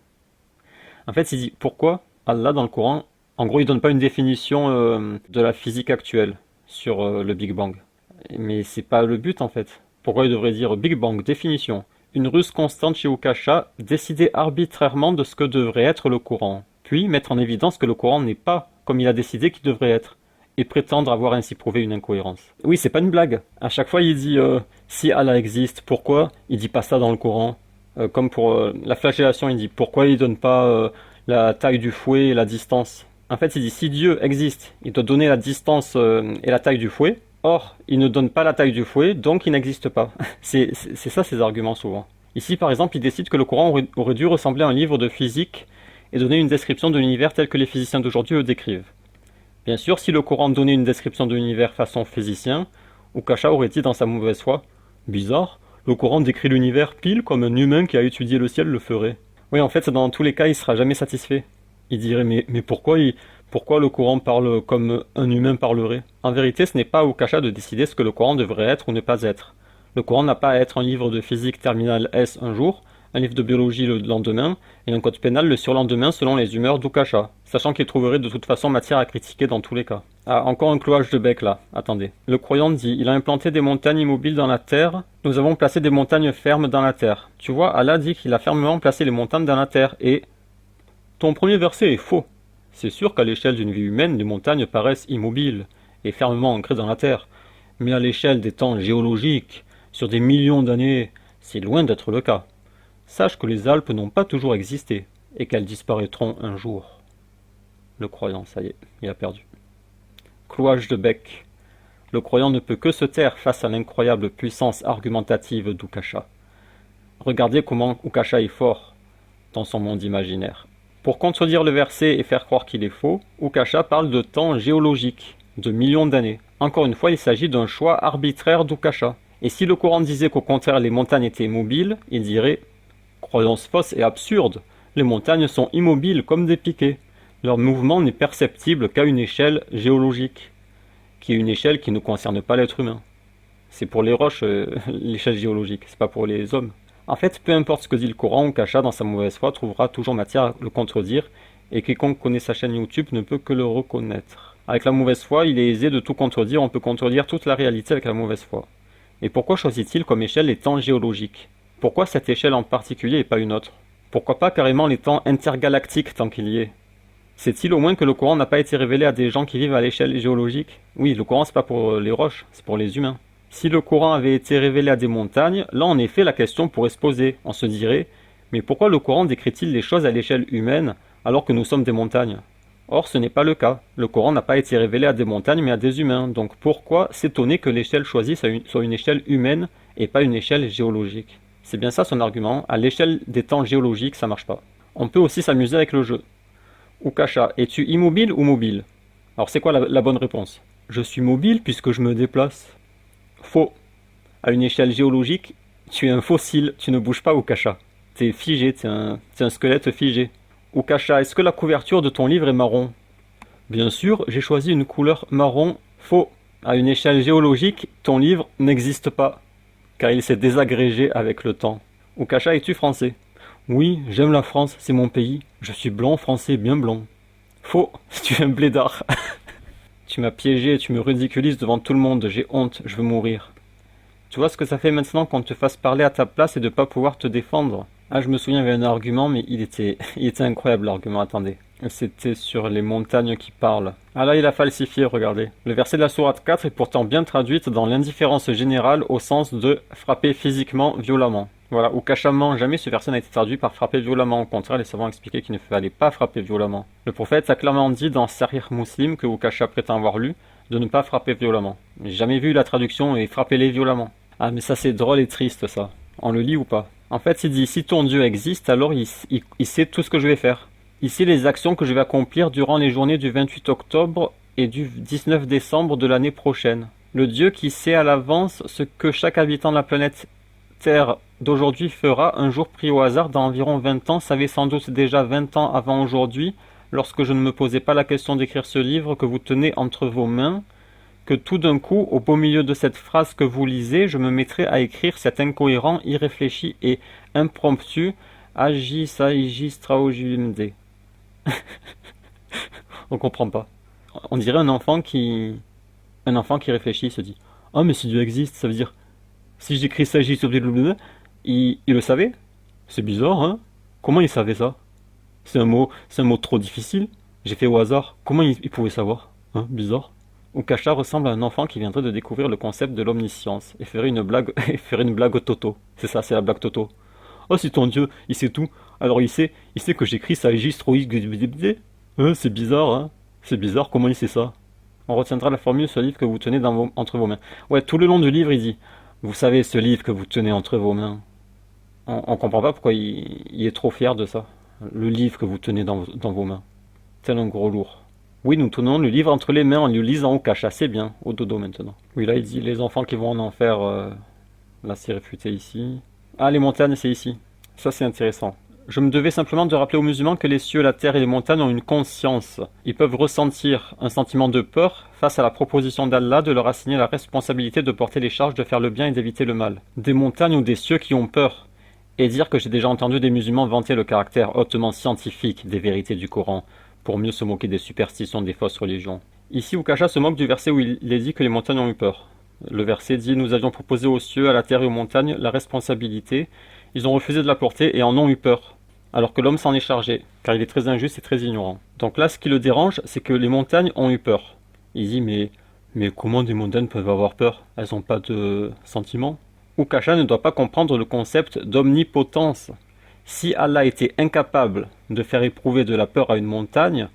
Speaker 1: En fait, il dit pourquoi Allah dans le Coran, en gros, il donne pas une définition de la physique actuelle sur le Big Bang. Mais c'est pas le but en fait. Pourquoi il devrait dire Big Bang, définition? Une ruse constante chez Ukasha, décider arbitrairement de ce que devrait être le Coran, puis mettre en évidence que le Coran n'est pas comme il a décidé qu'il devrait être, et prétendre avoir ainsi prouvé une incohérence. Oui, c'est pas une blague. À chaque fois, il dit si Allah existe, pourquoi il dit pas ça dans le Coran? Comme pour la flagellation, il dit pourquoi il donne pas la taille du fouet et la distance? En fait, il dit si Dieu existe, il doit donner la distance et la taille du fouet. Or, il ne donne pas la taille du fouet, donc il n'existe pas. C'est ça ses arguments souvent. Ici, par exemple, il décide que le Coran aurait dû ressembler à un livre de physique et donner une description de l'univers tel que les physiciens d'aujourd'hui le décrivent. Bien sûr, si le Coran donnait une description de l'univers façon physicien, Ukasha aurait dit dans sa mauvaise foi « Bizarre, le Coran décrit l'univers pile comme un humain qui a étudié le ciel le ferait. » Oui, en fait, dans tous les cas, il sera jamais satisfait. Il dirait mais pourquoi le Coran parle comme un humain parlerait? En vérité, ce n'est pas à Ukasha de décider ce que le Coran devrait être ou ne pas être. Le Coran n'a pas à être un livre de physique terminale S un jour, un livre de biologie le lendemain, et un code pénal le surlendemain selon les humeurs d'Ukasha, sachant qu'il trouverait de toute façon matière à critiquer dans tous les cas. Ah, encore un clouage de bec là, attendez. Le croyant dit, il a implanté des montagnes immobiles dans la terre, nous avons placé des montagnes fermes dans la terre. Tu vois, Allah dit qu'il a fermement placé les montagnes dans la terre, et... Ton premier verset est faux. C'est sûr qu'à l'échelle d'une vie humaine, les montagnes paraissent immobiles et fermement ancrées dans la terre, mais à l'échelle des temps géologiques, sur des millions d'années, c'est loin d'être le cas. Sache que les Alpes n'ont pas toujours existé, et qu'elles disparaîtront un jour. Le croyant, ça y est, il a perdu. Clouage de bec. Le croyant ne peut que se taire face à l'incroyable puissance argumentative d'Ukasha. Regardez comment Ukasha est fort dans son monde imaginaire. Pour contredire le verset et faire croire qu'il est faux, Ukasha parle de temps géologique, de millions d'années. Encore une fois, il s'agit d'un choix arbitraire d'Ukasha. Et si le Coran disait qu'au contraire les montagnes étaient mobiles, il dirait « Croyance fausse et absurde, les montagnes sont immobiles comme des piquets. Leur mouvement n'est perceptible qu'à une échelle géologique, qui est une échelle qui ne concerne pas l'être humain. C'est pour les roches, l'échelle géologique, c'est pas pour les hommes. En fait, peu importe ce que dit le Coran, Ukasha, dans sa mauvaise foi, trouvera toujours matière à le contredire, et quiconque connaît sa chaîne YouTube ne peut que le reconnaître. Avec la mauvaise foi, il est aisé de tout contredire, on peut contredire toute la réalité avec la mauvaise foi. Et pourquoi choisit-il comme échelle les temps géologiques? Pourquoi cette échelle en particulier et pas une autre? Pourquoi pas carrément les temps intergalactiques tant qu'il y est? Sait-il au moins que le Coran n'a pas été révélé à des gens qui vivent à l'échelle géologique? Oui, le Coran c'est pas pour les roches, c'est pour les humains. Si le Coran avait été révélé à des montagnes, là en effet la question pourrait se poser. On se dirait, mais pourquoi le Coran décrit-il les choses à l'échelle humaine alors que nous sommes des montagnes? Or ce n'est pas le cas. Le Coran n'a pas été révélé à des montagnes mais à des humains. Donc pourquoi s'étonner que l'échelle choisie soit une échelle humaine et pas une échelle géologique? C'est bien ça son argument. À l'échelle des temps géologiques, ça marche pas. On peut aussi s'amuser avec le jeu. Ukasha, es-tu immobile ou mobile? Alors c'est quoi la bonne réponse? Je suis mobile puisque je me déplace. Faux. À une échelle géologique, tu es un fossile, tu ne bouges pas Ukasha. t'es figé, t'es un squelette figé. Ukasha, est-ce que la couverture de ton livre est marron? Bien sûr, j'ai choisi une couleur marron. Faux. À une échelle géologique, ton livre n'existe pas, car il s'est désagrégé avec le temps. Ukasha, es-tu français? Oui, j'aime la France, c'est mon pays. Je suis blanc, français, bien blanc. Faux, tu es un blédard. Tu m'as piégé, tu me ridiculises devant tout le monde, j'ai honte, je veux mourir. Tu vois ce que ça fait maintenant qu'on te fasse parler à ta place et de pas pouvoir te défendre? Ah, je me souviens, il y avait un argument, mais il était incroyable l'argument, attendez. C'était sur les montagnes qui parlent. Ah là, il a falsifié, regardez. Le verset de la sourate 4 est pourtant bien traduite dans l'indifférence générale au sens de frapper physiquement, violemment. Voilà, ou cachamment, jamais ce verset n'a été traduit par frapper violemment. Au contraire, les savants expliquaient qu'il ne fallait pas frapper violemment. Le prophète a clairement dit dans Sahih Muslim, que Ukasha prétend avoir lu, de ne pas frapper violemment. J'ai jamais vu la traduction et frappez-les violemment. Ah, mais ça c'est drôle et triste ça. On le lit ou pas? En fait, il dit, si ton Dieu existe, alors il sait tout ce que je vais faire. Il sait les actions que je vais accomplir durant les journées du 28 octobre et du 19 décembre de l'année prochaine. Le Dieu qui sait à l'avance ce que chaque habitant de la planète Terre d'aujourd'hui fera, un jour pris au hasard dans environ 20 ans, savait sans doute déjà 20 ans avant aujourd'hui, lorsque je ne me posais pas la question d'écrire ce livre que vous tenez entre vos mains, que tout d'un coup, au beau milieu de cette phrase que vous lisez, je me mettrai à écrire cet incohérent, irréfléchi et impromptu Agi Saiji Straojimde. On comprend pas. On dirait un enfant qui réfléchit, se dit ah, mais si Dieu existe, ça veut dire si j'écris Saiji Straojimde, il le savait? C'est bizarre, hein? Comment il savait ça? C'est un mot trop difficile. J'ai fait au hasard. Comment il pouvait savoir? Hein? Bizarre. Ukasha ressemble à un enfant qui viendrait de découvrir le concept de l'omniscience et ferait une blague, au Toto. C'est ça, c'est la blague Toto. Oh, si ton Dieu, il sait tout, alors il sait que j'écris ça c'est bizarre, hein? C'est bizarre, comment il sait ça? On retiendra la formule, ce livre que vous tenez entre vos mains. Ouais, tout le long du livre, il dit, vous savez, ce livre que vous tenez entre vos mains. On comprend pas pourquoi il est trop fier de ça. Le livre que vous tenez dans vos mains. Tel un gros lourd. Oui, nous tenons le livre entre les mains en le lisant au Ukasha, c'est bien, au dodo maintenant. Oui, là il dit les enfants qui vont en enfer, là c'est réfuté ici. Ah, les montagnes c'est ici. Ça c'est intéressant. Je me devais simplement de rappeler aux musulmans que les cieux, la terre et les montagnes ont une conscience. Ils peuvent ressentir un sentiment de peur face à la proposition d'Allah de leur assigner la responsabilité de porter les charges de faire le bien et d'éviter le mal. Des montagnes ou des cieux qui ont peur. Et dire que j'ai déjà entendu des musulmans vanter le caractère hautement scientifique des vérités du Coran, pour mieux se moquer des superstitions des fausses religions. Ici, Ukasha se moque du verset où il est dit que les montagnes ont eu peur. Le verset dit « Nous avions proposé aux cieux, à la terre et aux montagnes la responsabilité. Ils ont refusé de la porter et en ont eu peur. » Alors que l'homme s'en est chargé, car il est très injuste et très ignorant. Donc là, ce qui le dérange, c'est que les montagnes ont eu peur. Il dit « Mais comment des montagnes peuvent avoir peur? Elles n'ont pas de sentiments ?» Ukasha ne doit pas comprendre le concept d'omnipotence. Si Allah était incapable de faire éprouver de la peur à une montagne,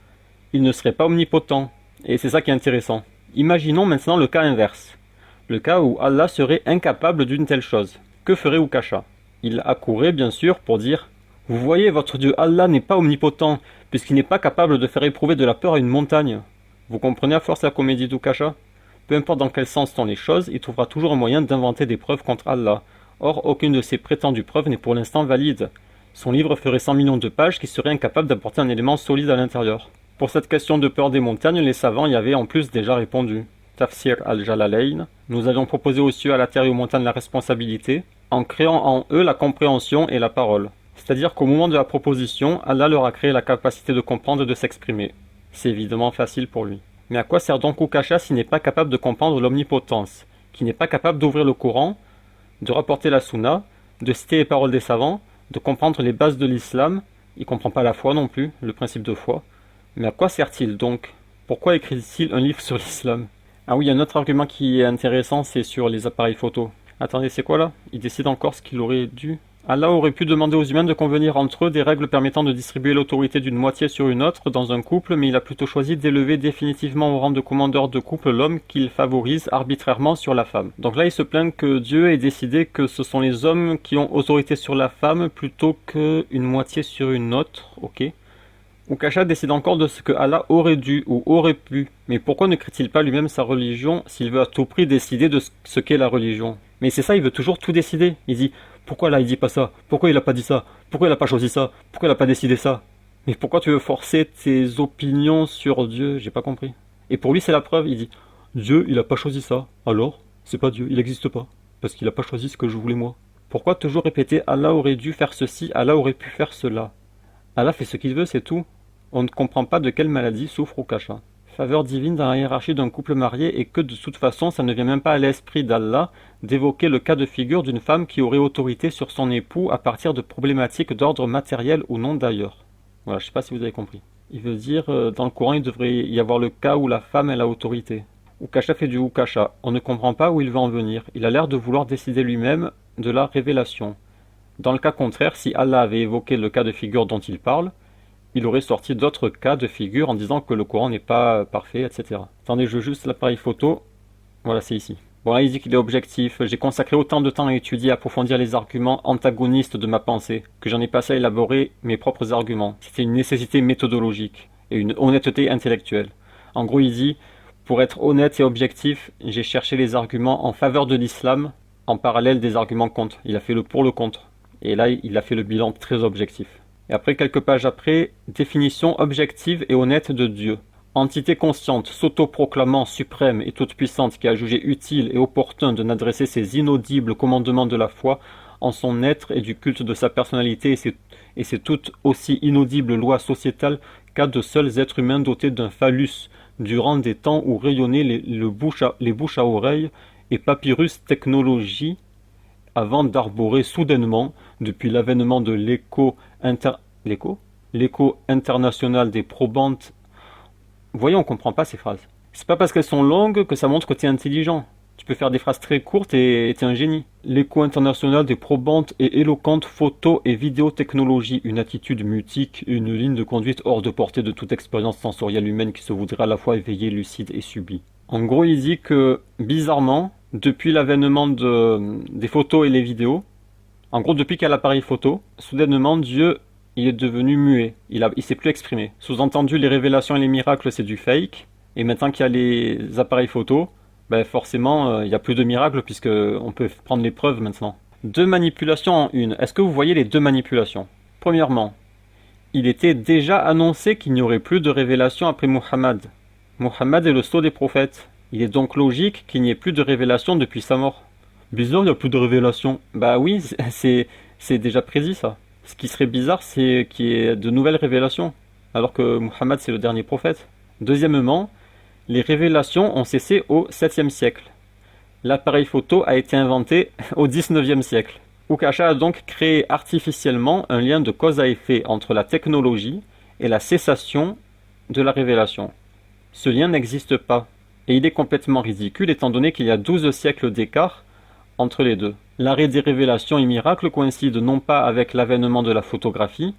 Speaker 1: il ne serait pas omnipotent. Et c'est ça qui est intéressant. Imaginons maintenant le cas inverse. Le cas où Allah serait incapable d'une telle chose. Que ferait Ukasha? Il accourrait bien sûr pour dire « Vous voyez, votre Dieu Allah n'est pas omnipotent, puisqu'il n'est pas capable de faire éprouver de la peur à une montagne. » Vous comprenez à force la comédie d'Ukasha? Peu importe dans quel sens sont les choses, il trouvera toujours un moyen d'inventer des preuves contre Allah. Or, aucune de ces prétendues preuves n'est pour l'instant valide. Son livre ferait 100 millions de pages qui seraient incapables d'apporter un élément solide à l'intérieur. Pour cette question de peur des montagnes, les savants y avaient en plus déjà répondu. Tafsir al-Jalalayn, nous avions proposé aux cieux, à la terre et aux montagnes la responsabilité, en créant en eux la compréhension et la parole. C'est-à-dire qu'au moment de la proposition, Allah leur a créé la capacité de comprendre et de s'exprimer. C'est évidemment facile pour lui. Mais à quoi sert donc Ukasha s'il n'est pas capable de comprendre l'omnipotence, qui n'est pas capable d'ouvrir le Coran, de rapporter la Sunna, de citer les paroles des savants, de comprendre les bases de l'islam? Il ne comprend pas la foi non plus, le principe de foi. Mais à quoi sert-il donc? Pourquoi écrit-il un livre sur l'islam? Ah oui, un autre argument qui est intéressant, c'est sur les appareils photo. Attendez, c'est quoi là? Il décide encore ce qu'il aurait dû. Allah aurait pu demander aux humains de convenir entre eux des règles permettant de distribuer l'autorité d'une moitié sur une autre dans un couple, mais il a plutôt choisi d'élever définitivement au rang de commandeur de couple l'homme qu'il favorise arbitrairement sur la femme. Donc là, il se plaint que Dieu ait décidé que ce sont les hommes qui ont autorité sur la femme plutôt qu'une moitié sur une autre, ok. Ukasha décide encore de ce que Allah aurait dû ou aurait pu. Mais pourquoi ne crée-t-il pas lui-même sa religion s'il veut à tout prix décider de ce qu'est la religion? Mais c'est ça, il veut toujours tout décider. Il dit Pourquoi là il dit pas ça? Pourquoi il a pas dit ça? Pourquoi il a pas choisi ça? Pourquoi il a pas décidé ça? Mais pourquoi tu veux forcer tes opinions sur Dieu? J'ai pas compris. Et pour lui, c'est la preuve. Il dit, Dieu, il a pas choisi ça. Alors, c'est pas Dieu, il n'existe pas. Parce qu'il a pas choisi ce que je voulais moi. Pourquoi toujours répéter, Allah aurait dû faire ceci, Allah aurait pu faire cela? Allah fait ce qu'il veut, c'est tout. On ne comprend pas de quelle maladie souffre Ukasha. Faveur divine dans la hiérarchie d'un couple marié et que de toute façon, ça ne vient même pas à l'esprit d'Allah d'évoquer le cas de figure d'une femme qui aurait autorité sur son époux à partir de problématiques d'ordre matériel ou non d'ailleurs. Voilà, je sais pas si vous avez compris. Il veut dire, dans le Coran, il devrait y avoir le cas où la femme elle a autorité. Ukasha fait du Ukasha. On ne comprend pas où il veut en venir. Il a l'air de vouloir décider lui-même de la révélation. Dans le cas contraire, si Allah avait évoqué le cas de figure dont il parle, il aurait sorti d'autres cas de figure en disant que le Coran n'est pas parfait, etc. Attendez, je veux juste l'appareil photo. Voilà, c'est ici. Bon, là, il dit qu'il est objectif. J'ai consacré autant de temps à étudier, à approfondir les arguments antagonistes de ma pensée, que j'en ai passé à élaborer mes propres arguments. C'était une nécessité méthodologique et une honnêteté intellectuelle. En gros, il dit, pour être honnête et objectif, j'ai cherché les arguments en faveur de l'islam, en parallèle des arguments contre. Il a fait le pour le contre. Et là, il a fait le bilan très objectif. Et après, quelques pages après, définition objective et honnête de Dieu. Entité consciente, s'autoproclamant suprême et toute puissante qui a jugé utile et opportun de n'adresser ses inaudibles commandements de la foi en son être et du culte de sa personnalité et ses toutes aussi inaudibles lois sociétales qu'à de seuls êtres humains dotés d'un phallus durant des temps où rayonnaient les bouches à oreilles et papyrus technologie avant d'arborer soudainement, depuis l'avènement de l'écho international des probantes. Voyons, on comprend pas ces phrases. C'est pas parce qu'elles sont longues que ça montre que tu es intelligent. Tu peux faire des phrases très courtes et tu es un génie. L'écho international des probantes et éloquentes photos et vidéotechnologies, une attitude mutique et une ligne de conduite hors de portée de toute expérience sensorielle humaine qui se voudrait à la fois éveillée, lucide et subie. En gros, il dit que, bizarrement, depuis l'avènement des photos et les vidéos, en gros, depuis qu'il y a l'appareil photo, soudainement, Dieu, il est devenu muet. Il s'est plus exprimé. Sous-entendu, les révélations et les miracles, c'est du fake. Et maintenant qu'il y a les appareils photo, ben forcément, il n'y a plus de miracles puisque on peut prendre les preuves maintenant. Deux manipulations en une. Est-ce que vous voyez les deux manipulations? Premièrement, il était déjà annoncé qu'il n'y aurait plus de révélation après Muhammad. Muhammad est le sceau des prophètes. Il est donc logique qu'il n'y ait plus de révélation depuis sa mort. Bizarre, il n'y a plus de révélation. Bah oui, c'est déjà prédit ça. Ce qui serait bizarre, c'est qu'il y ait de nouvelles révélations, alors que Muhammad c'est le dernier prophète. Deuxièmement, les révélations ont cessé au 7e siècle. L'appareil photo a été inventé au 19e siècle. Ukasha a donc créé artificiellement un lien de cause à effet entre la technologie et la cessation de la révélation. Ce lien n'existe pas, et il est complètement ridicule étant donné qu'il y a 12 siècles d'écart entre les deux. L'arrêt des révélations et miracles coïncide non pas avec l'avènement de la photographie,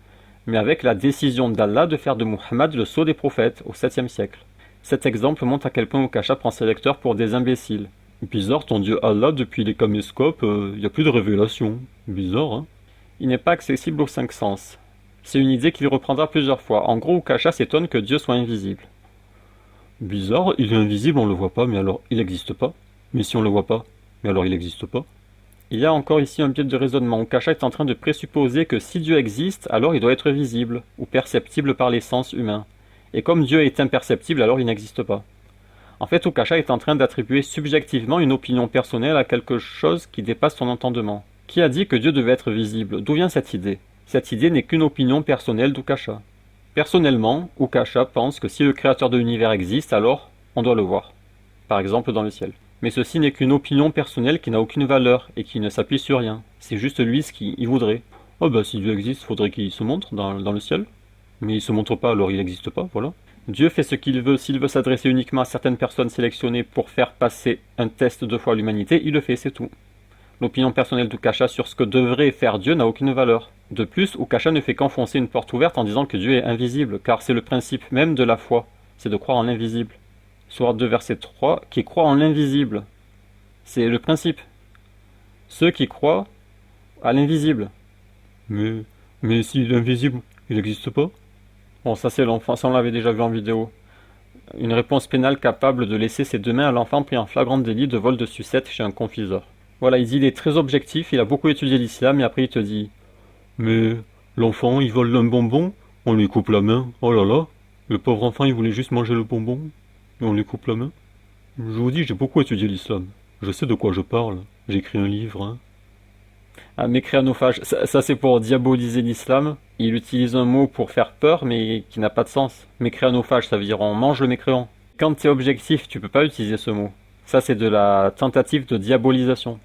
Speaker 1: mais avec la décision d'Allah de faire de Muhammad le sceau des prophètes au 7e siècle. Cet exemple montre à quel point Ukasha prend ses lecteurs pour des imbéciles. Bizarre, ton dieu Allah, depuis les caméscopes, il n'y a plus de révélations. Bizarre, hein? Il n'est pas accessible aux 5 sens. C'est une idée qu'il reprendra plusieurs fois. En gros, Ukasha s'étonne que Dieu soit invisible. Bizarre, il est invisible, on le voit pas, mais alors il n'existe pas. Mais si on le voit pas, mais alors il n'existe pas. Il y a encore ici un biais de raisonnement. Ukasha est en train de présupposer que si Dieu existe, alors il doit être visible, ou perceptible par les sens humains. Et comme Dieu est imperceptible, alors il n'existe pas. En fait, Ukasha est en train d'attribuer subjectivement une opinion personnelle à quelque chose qui dépasse son entendement. Qui a dit que Dieu devait être visible? D'où vient cette idée? Cette idée n'est qu'une opinion personnelle d'Ukasha. Personnellement, Ukasha pense que si le créateur de l'univers existe, alors on doit le voir. Par exemple dans le ciel. Mais ceci n'est qu'une opinion personnelle qui n'a aucune valeur et qui ne s'appuie sur rien. C'est juste lui ce qu'il voudrait. Oh bah si Dieu existe, faudrait qu'il se montre dans le ciel. Mais il se montre pas, alors il n'existe pas, voilà. Dieu fait ce qu'il veut. S'il veut s'adresser uniquement à certaines personnes sélectionnées pour faire passer un test de foi à l'humanité, il le fait, c'est tout. L'opinion personnelle d'Ukasha sur ce que devrait faire Dieu n'a aucune valeur. De plus, Ukasha ne fait qu'enfoncer une porte ouverte en disant que Dieu est invisible, car c'est le principe même de la foi, c'est de croire en l'invisible. Sourate 2, verset 3, qui croit en l'invisible. C'est le principe. Ceux qui croient à l'invisible. Mais si l'invisible, il n'existe pas? Bon, ça c'est l'enfant, ça on l'avait déjà vu en vidéo. Une réponse pénale capable de laisser ses deux mains à l'enfant pris en flagrant délit de vol de sucette chez un confiseur. Voilà, il dit il est très objectif, il a beaucoup étudié l'islam et après il te dit mais l'enfant il vole un bonbon, on lui coupe la main, oh là là, le pauvre enfant il voulait juste manger le bonbon et on lui coupe la main. Je vous dis, j'ai beaucoup étudié l'islam, je sais de quoi je parle, j'ai écrit un livre, hein. Ah, mécréanophage, ça c'est pour diaboliser l'islam. Il utilise un mot pour faire peur, mais qui n'a pas de sens. Mécréanophage, ça veut dire on mange le mécréant. Quand tu es objectif, tu peux pas utiliser ce mot. Ça c'est de la tentative de diabolisation.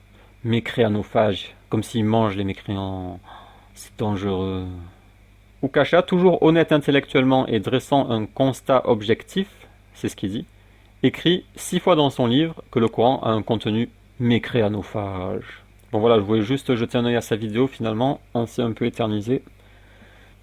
Speaker 1: Mécréanophage, comme s'il mange les mécréants. C'est dangereux. Ukasha, toujours honnête intellectuellement et dressant un constat objectif, c'est ce qu'il dit, écrit 6 fois dans son livre que le Coran a un contenu mécréanophage. Bon voilà, je voulais juste jeter un œil à sa vidéo finalement, on s'est un peu éternisé.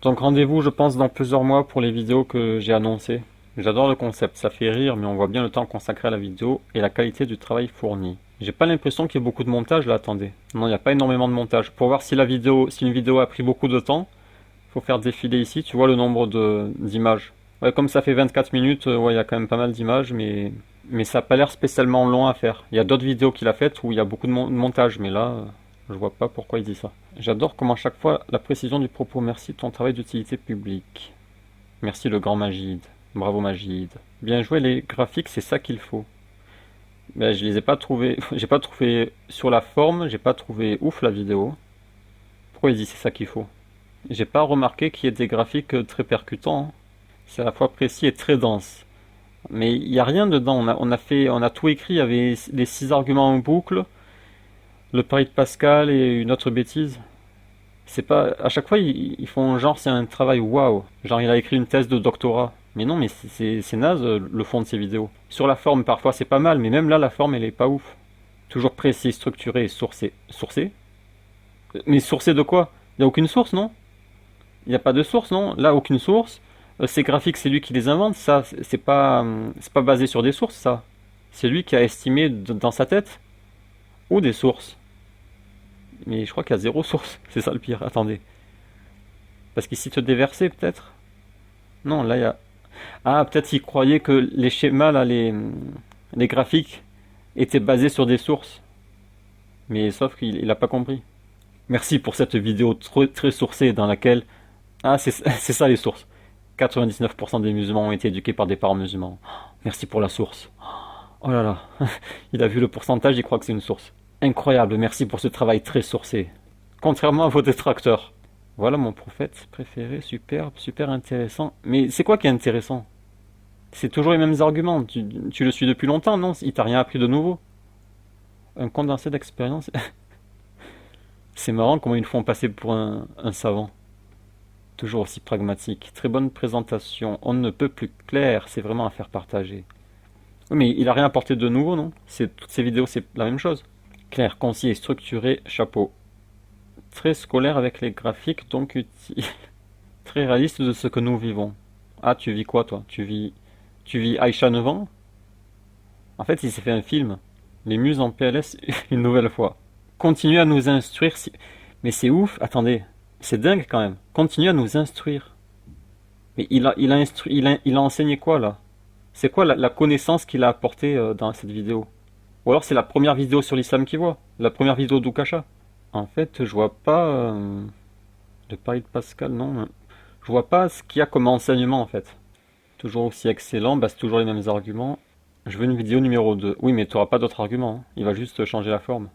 Speaker 1: Donc rendez-vous je pense dans plusieurs mois pour les vidéos que j'ai annoncées. J'adore le concept, ça fait rire mais on voit bien le temps consacré à la vidéo et la qualité du travail fourni. J'ai pas l'impression qu'il y ait beaucoup de montage là, attendez. Non, il n'y a pas énormément de montage. Pour voir si une vidéo a pris beaucoup de temps, faut faire défiler ici, tu vois le nombre d'images. Ouais, comme ça fait 24 minutes, ouais, il y a quand même pas mal d'images, mais ça n'a pas l'air spécialement long à faire. Il y a d'autres vidéos qu'il a faites où il y a beaucoup de montage, mais là, je vois pas pourquoi il dit ça. J'adore comment à chaque fois la précision du propos. Merci de ton travail d'utilité publique. Merci le grand Magid. Bravo Magid. Bien joué les graphiques, c'est ça qu'il faut. Ben, je les ai pas trouvés. J'ai pas trouvé sur la forme, j'ai pas trouvé ouf la vidéo. Pourquoi il dit c'est ça qu'il faut? J'ai pas remarqué qu'il y ait des graphiques très percutants, hein. C'est à la fois précis et très dense. Mais il n'y a rien dedans. On a tout écrit. Il y avait les 6 arguments en boucle, le pari de Pascal et une autre bêtise. C'est pas. À chaque fois, ils font genre c'est un travail waouh. Genre il a écrit une thèse de doctorat. Mais non, mais c'est naze le fond de ces vidéos. Sur la forme, parfois c'est pas mal, mais même là, la forme elle est pas ouf. Toujours précis, structuré et sourcé. Sourcé? Mais sourcé de quoi? Il n'y a aucune source, non? Il n'y a pas de source, non? Là, aucune source. Ces graphiques, c'est lui qui les invente, ça. C'est pas basé sur des sources, ça. C'est lui qui a estimé dans sa tête. Ou des sources. Mais je crois qu'il y a zéro source. C'est ça le pire. Attendez. Parce qu'il cite des versets, peut-être? Non, là, il y a... Ah, peut-être il croyait que les schémas, là, les graphiques, étaient basés sur des sources. Mais sauf qu'il n'a pas compris. Merci pour cette vidéo très sourcée dans laquelle... Ah, c'est ça les sources. 99% des musulmans ont été éduqués par des parents musulmans. Merci pour la source. Oh là là, il a vu le pourcentage, il croit que c'est une source. Incroyable, merci pour ce travail très sourcé. Contrairement à vos détracteurs. Voilà mon prophète préféré, superbe, super intéressant. Mais c'est quoi qui est intéressant? C'est toujours les mêmes arguments. Tu le suis depuis longtemps, non? Il t'a rien appris de nouveau. Un condensé d'expérience. C'est marrant comment ils le font passer pour un savant. Toujours aussi pragmatique. Très bonne présentation. On ne peut plus clair. C'est vraiment à faire partager. Oui, mais il a rien apporté de nouveau, non? Toutes ces vidéos, c'est la même chose. Clair, concis et structuré. Chapeau. Très scolaire avec les graphiques, donc utile. Très réaliste de ce que nous vivons. Ah, tu vis quoi, toi? Tu vis Aïcha 9 ans? En fait, il s'est fait un film. Les Muses en PLS une nouvelle fois. Continue à nous instruire. Mais c'est ouf. Attendez. C'est dingue quand même. Continue à nous instruire. Mais il a enseigné quoi là? C'est quoi la connaissance qu'il a apportée dans cette vidéo? Ou alors c'est la première vidéo sur l'islam qu'il voit? La première vidéo d'Ukasha? En fait, je vois pas le pari de Pascal, non. Je vois pas ce qu'il y a comme enseignement en fait. Toujours aussi excellent, bah, c'est toujours les mêmes arguments. Je veux une vidéo numéro 2. Oui, mais tu n'auras pas d'autres arguments, hein. Il va juste changer la forme.